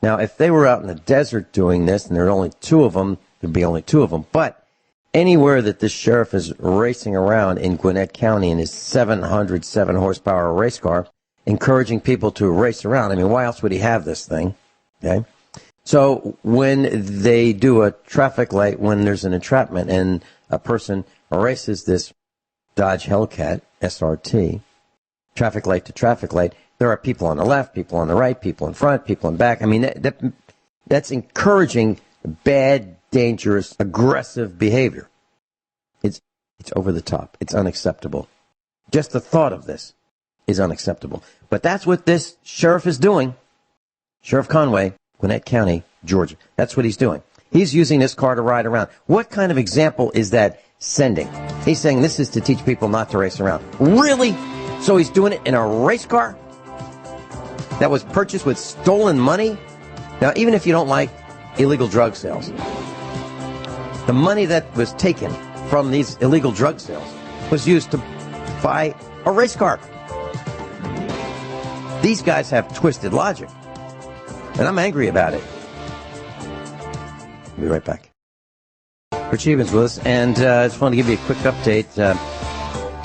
Now, if they were out in the desert doing this, and there are only two of them, there'd be only two of them. But anywhere that this sheriff is racing around in Gwinnett County in his 707 horsepower race car, encouraging people to race around, I mean, why else would he have this thing? Okay. So when they do a traffic light, when there's an entrapment and a person races this Dodge Hellcat SRT, traffic light to traffic light, there are people on the left, people on the right, people in front, people in back. I mean, that's encouraging bad, dangerous, aggressive behavior. It's It's over the top. It's unacceptable. Just the thought of this is unacceptable. But that's what this sheriff is doing. Sheriff Conway, Gwinnett County, Georgia. That's what he's doing. He's using this car to ride around. What kind of example is that sending? He's saying this is to teach people not to race around. Really? So he's doing it in a race car that was purchased with stolen money? Now, even if you don't like illegal drug sales, the money that was taken from these illegal drug sales was used to buy a race car. These guys have twisted logic, and I'm angry about it. I'll be right back. Rich Sheben's with us, and I just want to give you a quick update.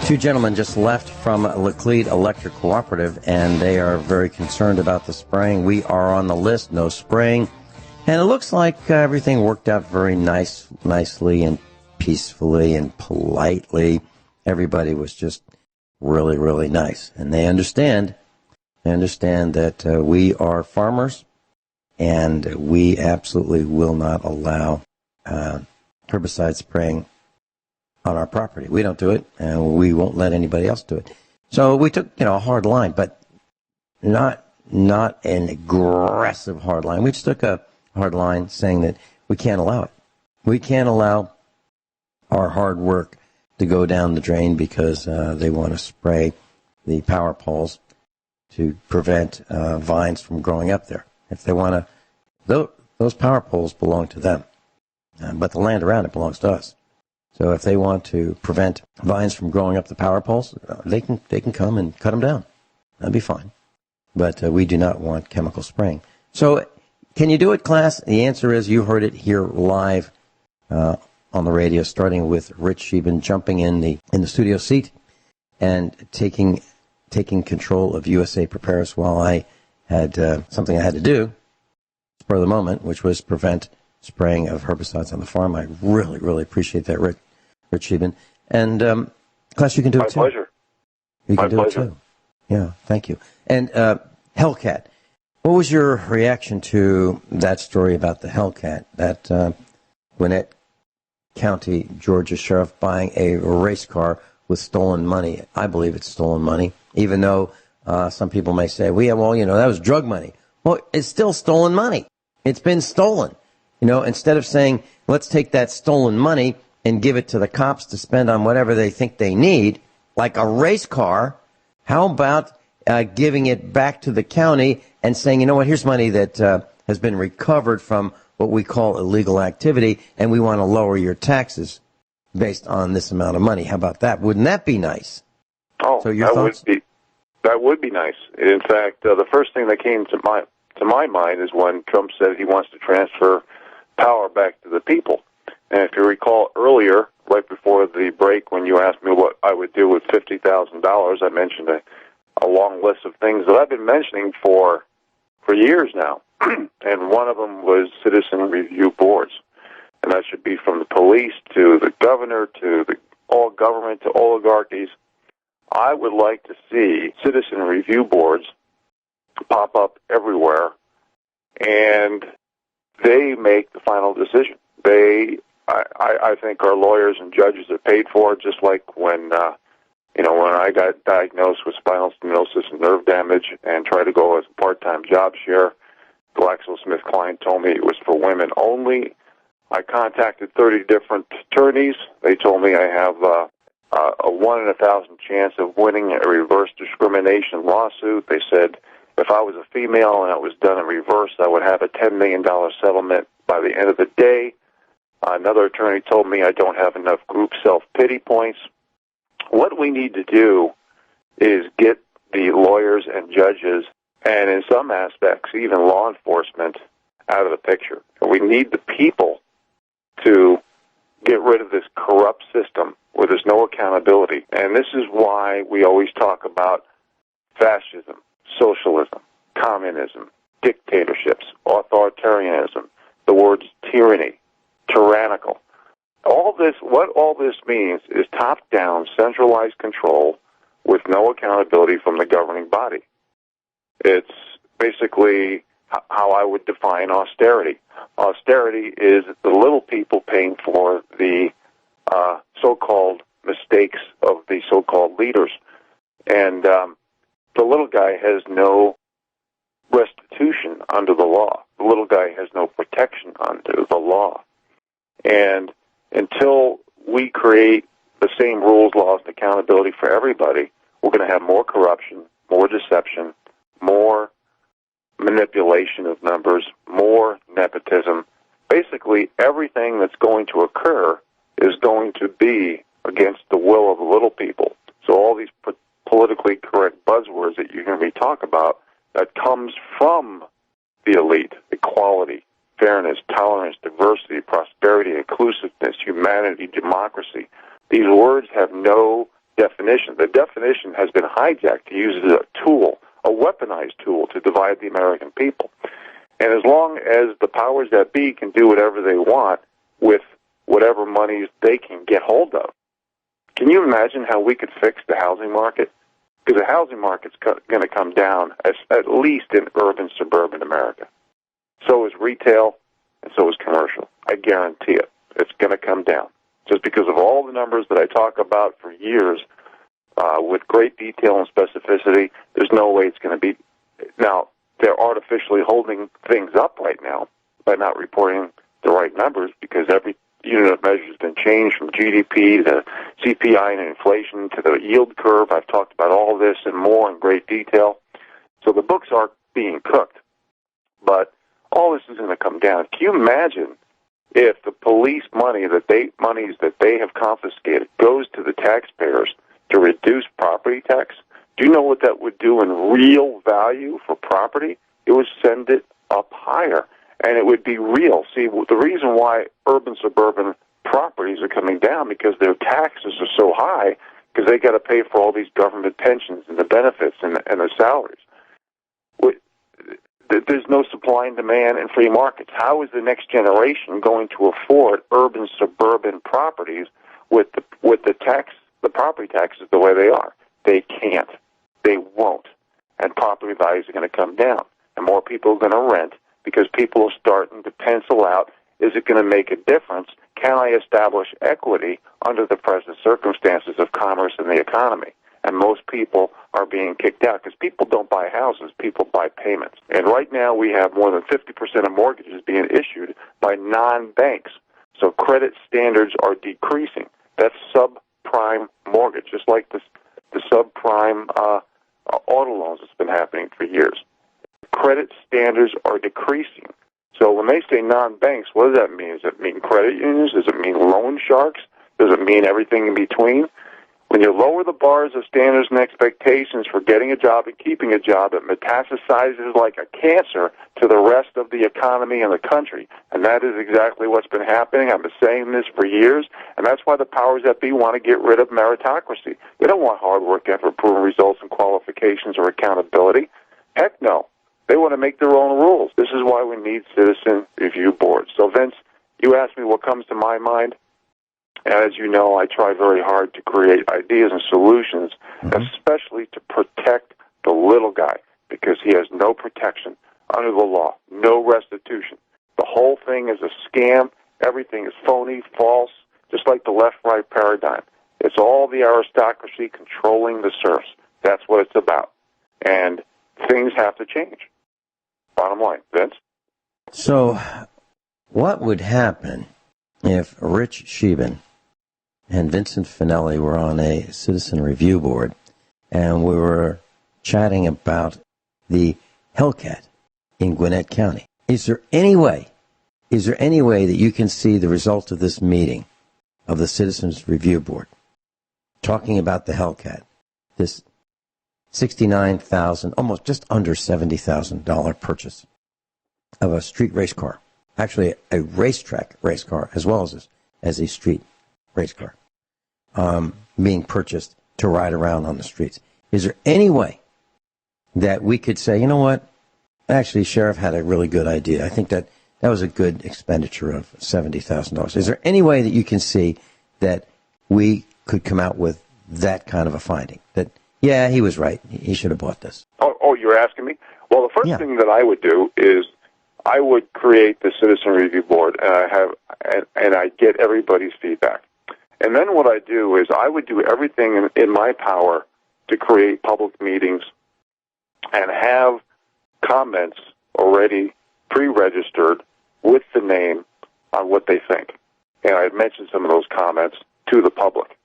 Two gentlemen just left from Laclede Electric Cooperative, and they are very concerned about the spraying. We are on the list, no spraying. And it looks like everything worked out very nicely and peacefully and politely. Everybody was just really, really nice. And they understand that we are farmers, and we absolutely will not allow herbicide spraying on our property. We don't do it, and we won't let anybody else do it. So we took, a hard line, but not an aggressive hard line. We just took a hard line saying that we can't allow it. We can't allow our hard work to go down the drain because they want to spray the power poles to prevent vines from growing up there. If they want to, those power poles belong to them, but the land around it belongs to us. So if they want to prevent vines from growing up the power poles, they can come and cut them down. That'd be fine. But we do not want chemical spraying. So can you do it, class? The answer is you heard it here live on the radio, starting with Rich Sheben jumping in the studio seat and taking control of USA Prepares while I had something I had to do spur of the moment, which was prevent spraying of herbicides on the farm. I really, really appreciate that, Rich Sheben. And, class, you can do it too. My pleasure. You can do it too. Yeah, thank you. And Hellcat, what was your reaction to that story about the Hellcat, that Gwinnett County, Georgia sheriff buying a race car with stolen money? I believe it's stolen money, even though some people may say, that was drug money. Well, it's still stolen money. It's been stolen. Instead of saying, let's take that stolen money and give it to the cops to spend on whatever they think they need, like a race car, how about giving it back to the county and saying, here's money that has been recovered from what we call illegal activity, and we want to lower your taxes based on this amount of money. How about that? Wouldn't that be nice? Oh, so your thoughts? That would be nice. In fact, the first thing that came to my mind is when Trump said he wants to transfer power back to the people. And if you recall earlier, right before the break, when you asked me what I would do with $50,000, I mentioned a long list of things that I've been mentioning for years now. And one of them was citizen review boards. And that should be from the police to the governor to all government to oligarchies. I would like to see citizen review boards pop up everywhere, and they make the final decision. I think our lawyers and judges are paid for it, just like when I got diagnosed with spinal stenosis and nerve damage and tried to go as a part-time job share. GlaxoSmithKline told me it was for women only. I contacted 30 different attorneys. They told me I have a 1 in 1,000 chance of winning a reverse discrimination lawsuit. They said if I was a female and it was done in reverse, I would have a $10 million settlement by the end of the day. Another attorney told me I don't have enough group self-pity points. What we need to do is get the lawyers and judges, and in some aspects, even law enforcement, out of the picture. We need the people to get rid of this corrupt system where there's no accountability. And this is why we always talk about fascism, socialism, communism, dictatorships, authoritarianism, the words tyranny, tyrannical. What all this means is top-down, centralized control with no accountability from the governing body. It's basically how I would define austerity. Austerity is the little people paying for the so-called mistakes of the so-called leaders. And the little guy has no restitution under the law. The little guy has no protection under the law. And until we create the same rules, laws, and accountability for everybody, we're going to have more corruption, more deception, more manipulation of numbers, more nepotism. Basically, everything that's going to occur is going to be against the will of the little people. So all these politically correct buzzwords that you hear me talk about, that comes from the elite: equality, fairness, tolerance, diversity, prosperity, inclusiveness, humanity, democracy. These words have no definition. The definition has been hijacked to use as a tool, a weaponized tool, to divide the American people. And as long as the powers that be can do whatever they want with whatever monies they can get hold of, can you imagine how we could fix the housing market? Because the housing market's going to come down, at least in urban, suburban America. So is retail, and so is commercial. I guarantee it. It's going to come down. Just because of all the numbers that I talk about for years with great detail and specificity, there's no way it's going to be. Now, they're artificially holding things up right now by not reporting the right numbers, because every unit of measure has been changed from GDP to CPI and inflation to the yield curve. I've talked about all of this and more in great detail. So the books are being cooked. But all this is going to come down. Can you imagine if the police monies that they have confiscated goes to the taxpayers to reduce property tax? Do you know what that would do in real value for property? It would send it up higher, and it would be real. See, the reason why urban, suburban properties are coming down, because their taxes are so high, because they got to pay for all these government pensions and the benefits and the salaries. There's no supply and demand in free markets. How is the next generation going to afford urban, suburban properties with the property taxes the way they are? They can't. They won't. And property values are going to come down. And more people are going to rent, because people are starting to pencil out, is it going to make a difference? Can I establish equity under the present circumstances of commerce and the economy? And most people are being kicked out, because people don't buy houses, people buy payments. And right now we have more than 50% of mortgages being issued by non-banks. So credit standards are decreasing. That's subprime mortgage, just like the subprime auto loans that's been happening for years. Credit standards are decreasing. So when they say non-banks, what does that mean? Does it mean credit unions? Does it mean loan sharks? Does it mean everything in between? When you lower the bars of standards and expectations for getting a job and keeping a job, it metastasizes like a cancer to the rest of the economy and the country. And that is exactly what's been happening. I've been saying this for years, and that's why the powers that be want to get rid of meritocracy. They don't want hard work, effort, proven results, and qualifications or accountability. Heck no. They want to make their own rules. This is why we need citizen review boards. So, Vince, you asked me what comes to my mind. And as you know, I try very hard to create ideas and solutions, especially to protect the little guy, because he has no protection under the law, no restitution. The whole thing is a scam. Everything is phony, false, just like the left-right paradigm. It's all the aristocracy controlling the serfs. That's what it's about. And things have to change. Bottom line. Vince? So what would happen if Rich Scheben and Vincent Finelli were on a citizen review board and we were chatting about the Hellcat in Gwinnett County? Is there any way that you can see the result of this meeting of the Citizens Review Board talking about the Hellcat, this $69,000, almost just under $70,000 purchase of a street race car, actually a racetrack race car as well as a street race car, being purchased to ride around on the streets? Is there any way that we could say, you know what, actually, Sheriff had a really good idea. I think that was a good expenditure of $70,000. Is there any way that you can see that we could come out with that kind of a finding, that, yeah, he was right, he should have bought this? Oh, you're asking me? Well, the first thing that I would do is I would create the Citizen Review Board, and I get everybody's feedback. And then what I do is I would do everything in my power to create public meetings and have comments already pre-registered with the name on what they think. And I mentioned some of those comments to the public.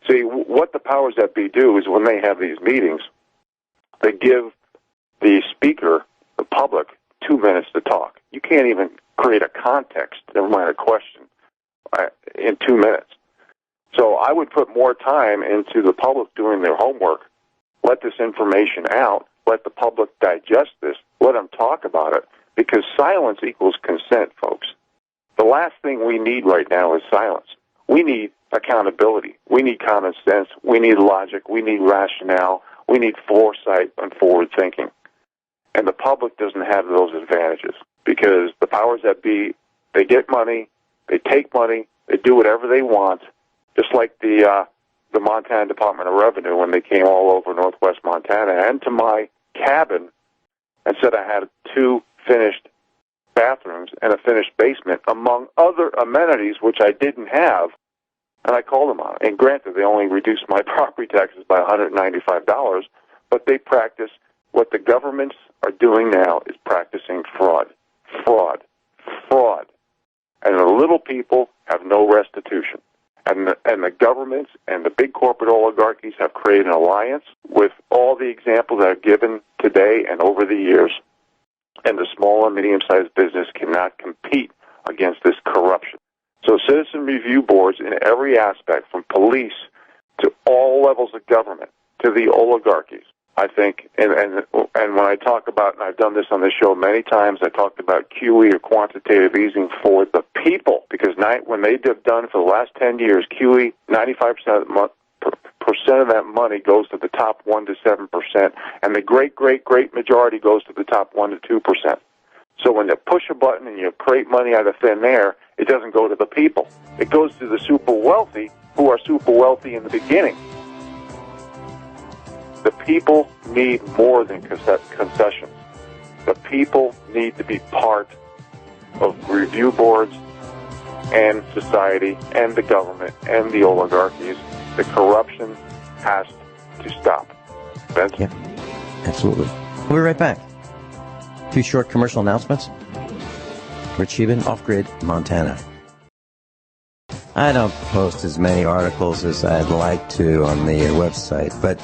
See, what the powers that be do is when they have these meetings, they give the speaker, the public, 2 minutes to talk. You can't even create a context, never mind a question, in 2 minutes. So I would put more time into the public doing their homework, let this information out, let the public digest this, let them talk about it, because silence equals consent, folks. The last thing we need right now is silence. We need accountability. We need common sense. We need logic. We need rationale. We need foresight and forward thinking. And the public doesn't have those advantages because the powers that be, they get money, they take money, they do whatever they want, just like the Montana Department of Revenue when they came all over northwest Montana and to my cabin and said I had 2 finished bathrooms and a finished basement, among other amenities which I didn't have, and I called them on it. And granted, they only reduced my property taxes by $195, but they practice what the governments are doing now is practicing fraud. And the little people have no restitution. And the governments and the big corporate oligarchies have created an alliance with all the examples that are given today and over the years. And the small and medium-sized business cannot compete against this corruption. So citizen review boards in every aspect, from police to all levels of government to the oligarchies, I think, and when I talk about, and I've done this on this show many times, I talked about QE or quantitative easing for the people, because when they've done for the last 10 years, QE, 95% of that money goes to the top 1 to 7%, and the great majority goes to the top 1 to 2%. So when you push a button and you create money out of thin air, it doesn't go to the people. It goes to the super wealthy, who are super wealthy in the beginning. The people need more than concessions. The people need to be part of review boards and society and the government and the oligarchies. The corruption has to stop. Vince? Yeah, absolutely. We'll be right back. 2 short commercial announcements. Rich Scheben, Off-Grid, Montana. I don't post as many articles as I'd like to on the website, but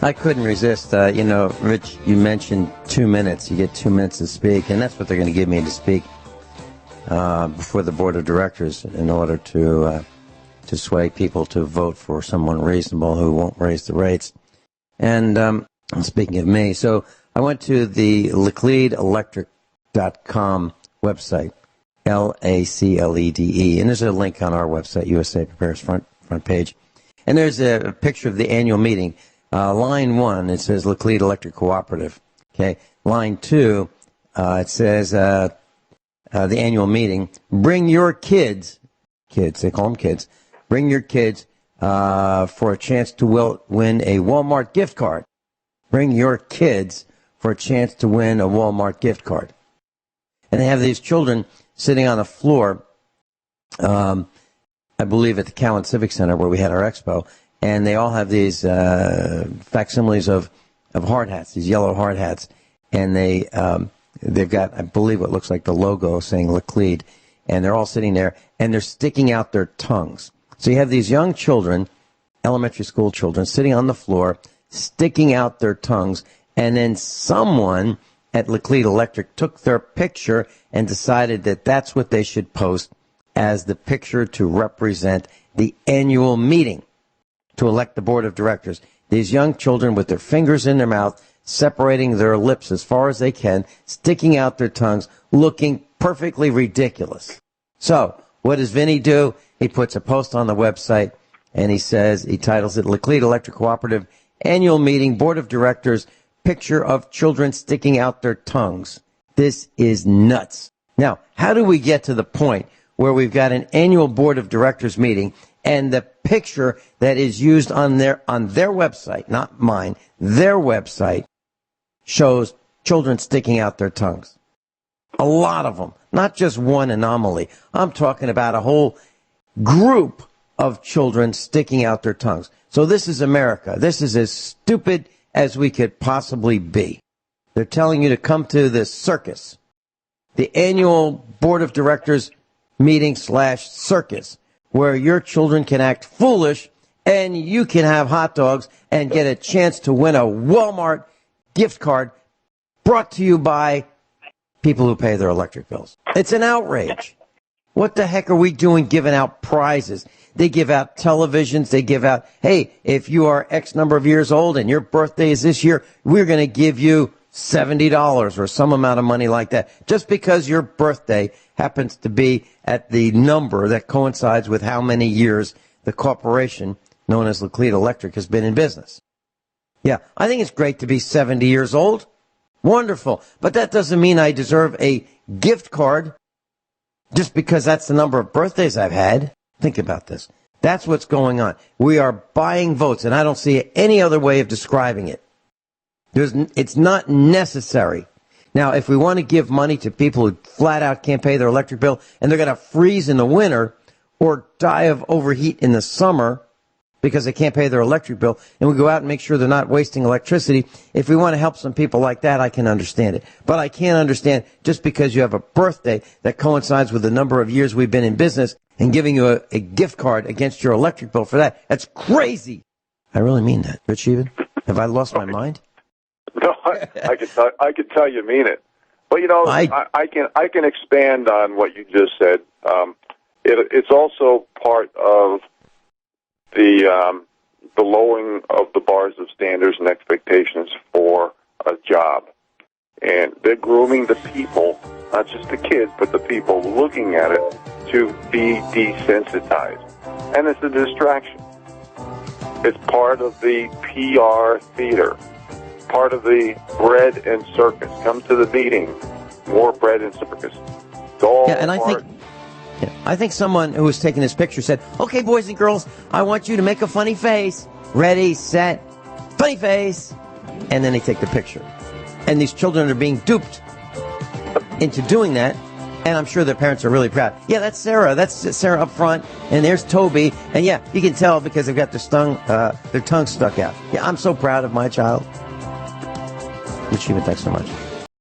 I couldn't resist. Rich, you mentioned 2 minutes. You get 2 minutes to speak, and that's what they're going to give me to speak before the board of directors in order to sway people to vote for someone reasonable who won't raise the rates. And speaking of me, so I went to the LacledeElectric.com website, LACLEDE, and there's a link on our website, USA Prepares front page. And there's a picture of the annual meeting. Line 1, it says Laclede Electric Cooperative. Okay. Line 2, it says the annual meeting. Bring your kids, they call them kids, bring your kids for a chance to win a Walmart gift card. Bring your kids for a chance to win a Walmart gift card. And they have these children sitting on the floor, I believe at the Cowan Civic Center where we had our expo, and they all have these facsimiles of hard hats, these yellow hard hats, and they've got, I believe, what looks like the logo saying Laclede, and they're all sitting there, and they're sticking out their tongues. So you have these young children, elementary school children, sitting on the floor, sticking out their tongues, and then someone at Laclede Electric took their picture and decided that that's what they should post as the picture to represent the annual meeting to elect the board of directors. These young children with their fingers in their mouth, separating their lips as far as they can, sticking out their tongues, looking perfectly ridiculous. So, what does Vinny do? He puts a post on the website, and he titles it Laclede Electric Cooperative Annual Meeting, Board of Directors, picture of children sticking out their tongues. This is nuts. Now, how do we get to the point where we've got an annual board of directors meeting and the picture that is used on their website, not mine, their website, shows children sticking out their tongues? A lot of them, not just one anomaly. I'm talking about a whole group of children sticking out their tongues. So this is America. This is as stupid as we could possibly be. They're telling you to come to this circus, the annual board of directors meeting / circus, where your children can act foolish and you can have hot dogs and get a chance to win a Walmart gift card brought to you by people who pay their electric bills. It's an outrage. What the heck are we doing giving out prizes? They give out televisions. They give out, hey, if you are X number of years old and your birthday is this year, we're going to give you $70 or some amount of money like that, just because your birthday happens to be at the number that coincides with how many years the corporation known as Laclede Electric has been in business. Yeah, I think it's great to be 70 years old. Wonderful. But that doesn't mean I deserve a gift card just because that's the number of birthdays I've had. Think about this. That's what's going on. We are buying votes, and I don't see any other way of describing it. It's not necessary. Now, if we want to give money to people who flat out can't pay their electric bill and they're going to freeze in the winter or die of overheat in the summer because they can't pay their electric bill, and we go out and make sure they're not wasting electricity, if we want to help some people like that, I can understand it. But I can't understand just because you have a birthday that coincides with the number of years we've been in business and giving you a gift card against your electric bill for that. That's crazy. I really mean that. Rich Shealy, have I lost my mind? No, I can tell you mean it. But you know, I can expand on what you just said. It's also part of the lowering of the bars of standards and expectations for a job, and they're grooming the people, not just the kids, but the people looking at it, to be desensitized, and it's a distraction. It's part of the PR theater. Part of the bread and circus. Come to the meeting. More bread and circus. It's all I think someone who was taking this picture said, okay, boys and girls, I want you to make a funny face. Ready, set, funny face. And then they take the picture. And these children are being duped into doing that. And I'm sure their parents are really proud. Yeah, that's Sarah. That's Sarah up front. And there's Toby. And yeah, you can tell because they've got their tongue stuck out. Yeah, I'm so proud of my child. Shealy, thanks so much.